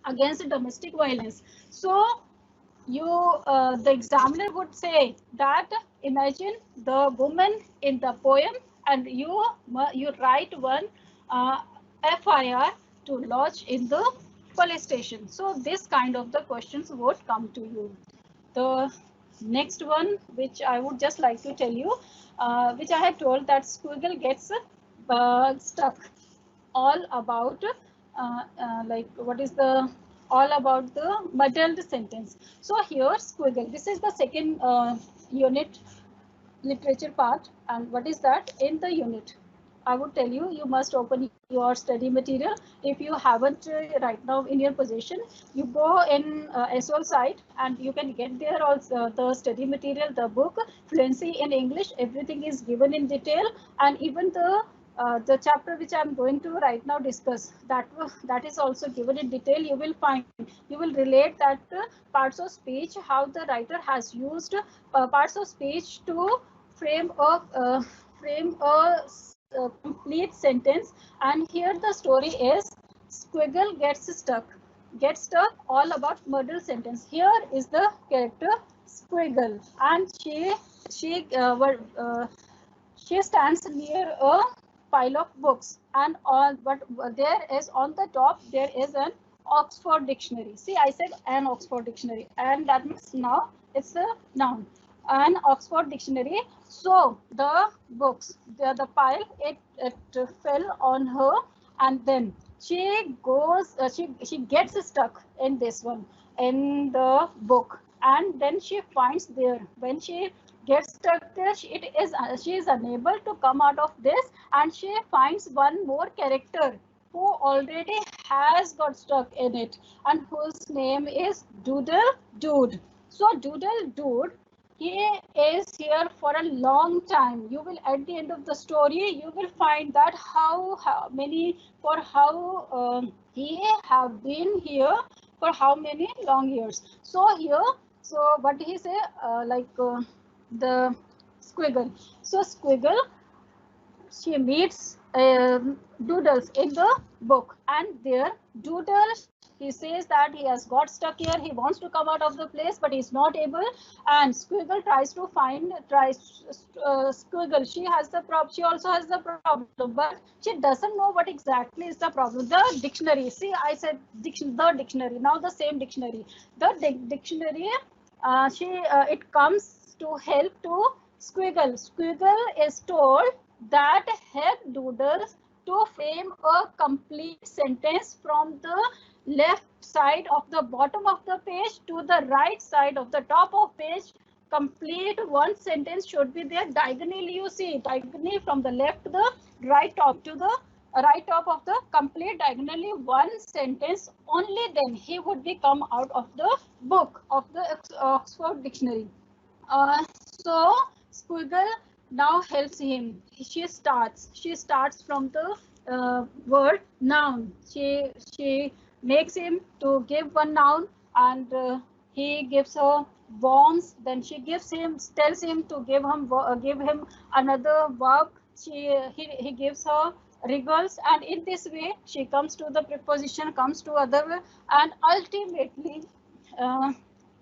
against domestic violence. So you the examiner would say that imagine the woman in the poem, and you write one uh, FIR to lodge in the police station. So this kind of the questions would come to you. The next one, which I would just like to tell you, which I had told, that squiggle gets stuck, all about like what is the all about the muddled sentence. So here squiggle, this is the second unit literature part, and what is that in the unit? I would tell you, you must open your study material. If you haven't right now in your possession, you go in SOL site and you can get there also the study material, the book, Fluency in English, everything is given in detail, and even the chapter which I'm going to right now discuss, that is also given in detail. You will find, you will relate that parts of speech, how the writer has used parts of speech to frame a complete sentence. And here the story is Squiggle gets stuck, all about model sentence. Here is the character Squiggle, and she stands near a pile of books, and on but there is on the top there is an Oxford dictionary. See, I said an Oxford dictionary, and that means now it's a noun. An Oxford dictionary. So the books, the pile, it fell on her, and then she goes, she gets stuck in this one, in the book, and then she finds there, when she gets stuck there, she is unable to come out of this, and she finds one more character who already has got stuck in it, and whose name is Doodle Dude. So Doodle Dude, he is here for a long time. You will, at the end of the story, you will find that how many, for how he have been here for how many long years. So here, so what he say, the Squiggle. So Squiggle, she meets Doodles in the book, and there Doodles, he says that he has got stuck here, he wants to come out of the place, but he's not able, and Squiggle Squiggle, she has the problem, she also has the problem, but she doesn't know what exactly is the problem. The dictionary, see, I said the dictionary, now the same dictionary, the dictionary, it comes to help to Squiggle. Squiggle is told that help Doodles to frame a complete sentence from the left side of the bottom of the page to the right side of the top of page. Complete one sentence should be there diagonally. You see, diagonally from the left to the right top to the right top of the complete diagonally one sentence. Only then he would be come out of the book of the Oxford Dictionary. So Squiggle now helps him. She starts from the word noun. She makes him to give one noun, and he gives her worms. Then she tells him to give him another verb. He gives her wriggles, and in this way she comes to the preposition, comes to other way, and ultimately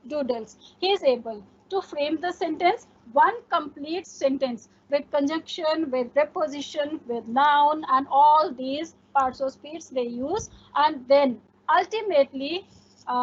Doodles, he is able to frame the sentence, one complete sentence, with conjunction, with preposition, with noun, and all these parts of speech they use, and then ultimately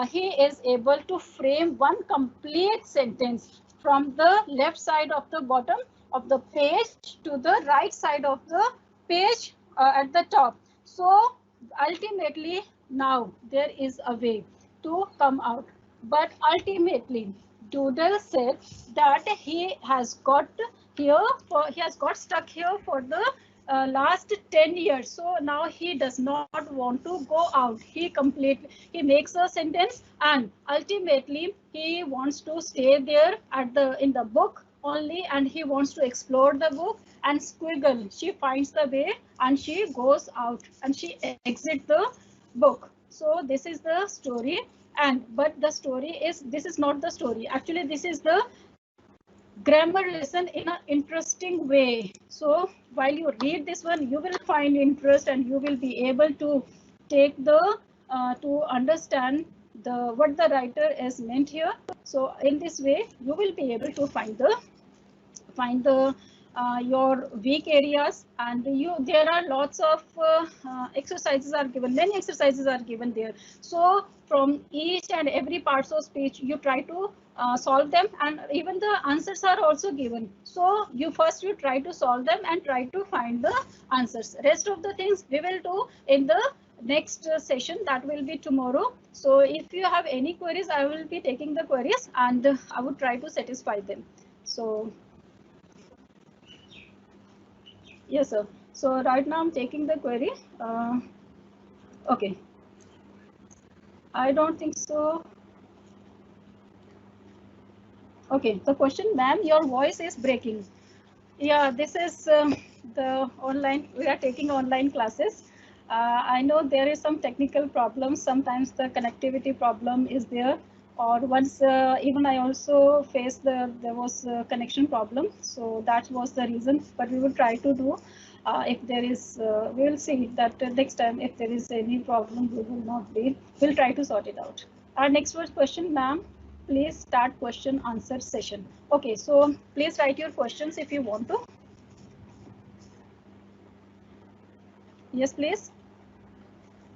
he is able to frame one complete sentence from the left side of the bottom of the page to the right side of the page at the top. So ultimately now there is a way to come out, but ultimately Doodle said that he has got stuck here for the last 10 years. So now he does not want to go out. He makes a sentence, and ultimately he wants to stay there in the book only, and he wants to explore the book. And Squiggle, she finds the way, and she goes out, and she exits the book. So this is the story. But the story is, this is not the story, actually this is the grammar lesson in an interesting way. So while you read this one, you will find interest, and you will be able to take the to understand what the writer is meant here. So in this way you will be able to find the your weak areas, and there are lots of exercises are given, many exercises are given there. So from each and every parts of speech you try to solve them, and even the answers are also given. So you try to solve them and try to find the answers. Rest of the things we will do in the next session, that will be tomorrow. So if you have any queries, I will be taking the queries, and I would try to satisfy them. So yes, sir. So right now I'm taking the query. Okay. I don't think so. Okay, the question, ma'am, your voice is breaking. Yeah, this is the online, we are taking online classes. I know there is some technical problems. Sometimes the connectivity problem is there, or once even I also faced there was a connection problem. So that was the reason, but we will try to do if there is, we will see that next time if there is any problem, we will not be, we'll try to sort it out. Our next question, ma'am, please start question answer session. Okay, so please write your questions if you want to. Yes, please.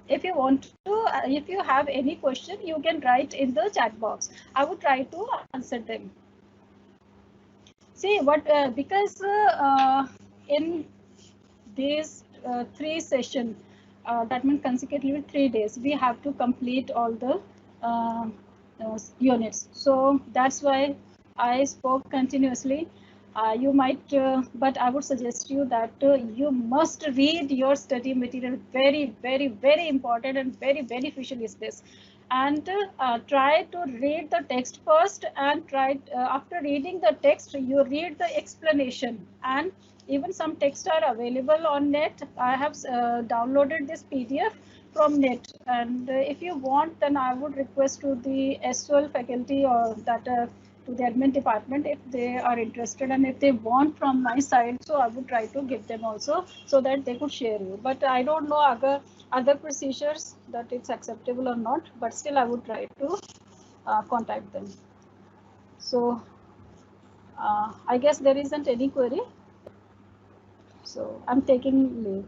If you want to, if you have any question, you can write in the chat box. I will try to answer them. See what, because in these 3 sessions, that means consecutively 3 days, we have to complete all the units. So that's why I spoke continuously. You might, but I would suggest you that you must read your study material. Very, very, very important and very beneficial is this. And try to read the text first, and try after reading the text, you read the explanation, and even some texts are available on net. I have downloaded this PDF from net, and if you want, then I would request to the SOL faculty or that to the admin department if they are interested, and if they want from my side, so I would try to give them also so that they could share you. But I don't know other procedures that it's acceptable or not, but still I would try to contact them. So I guess there isn't any query. So I'm taking leave.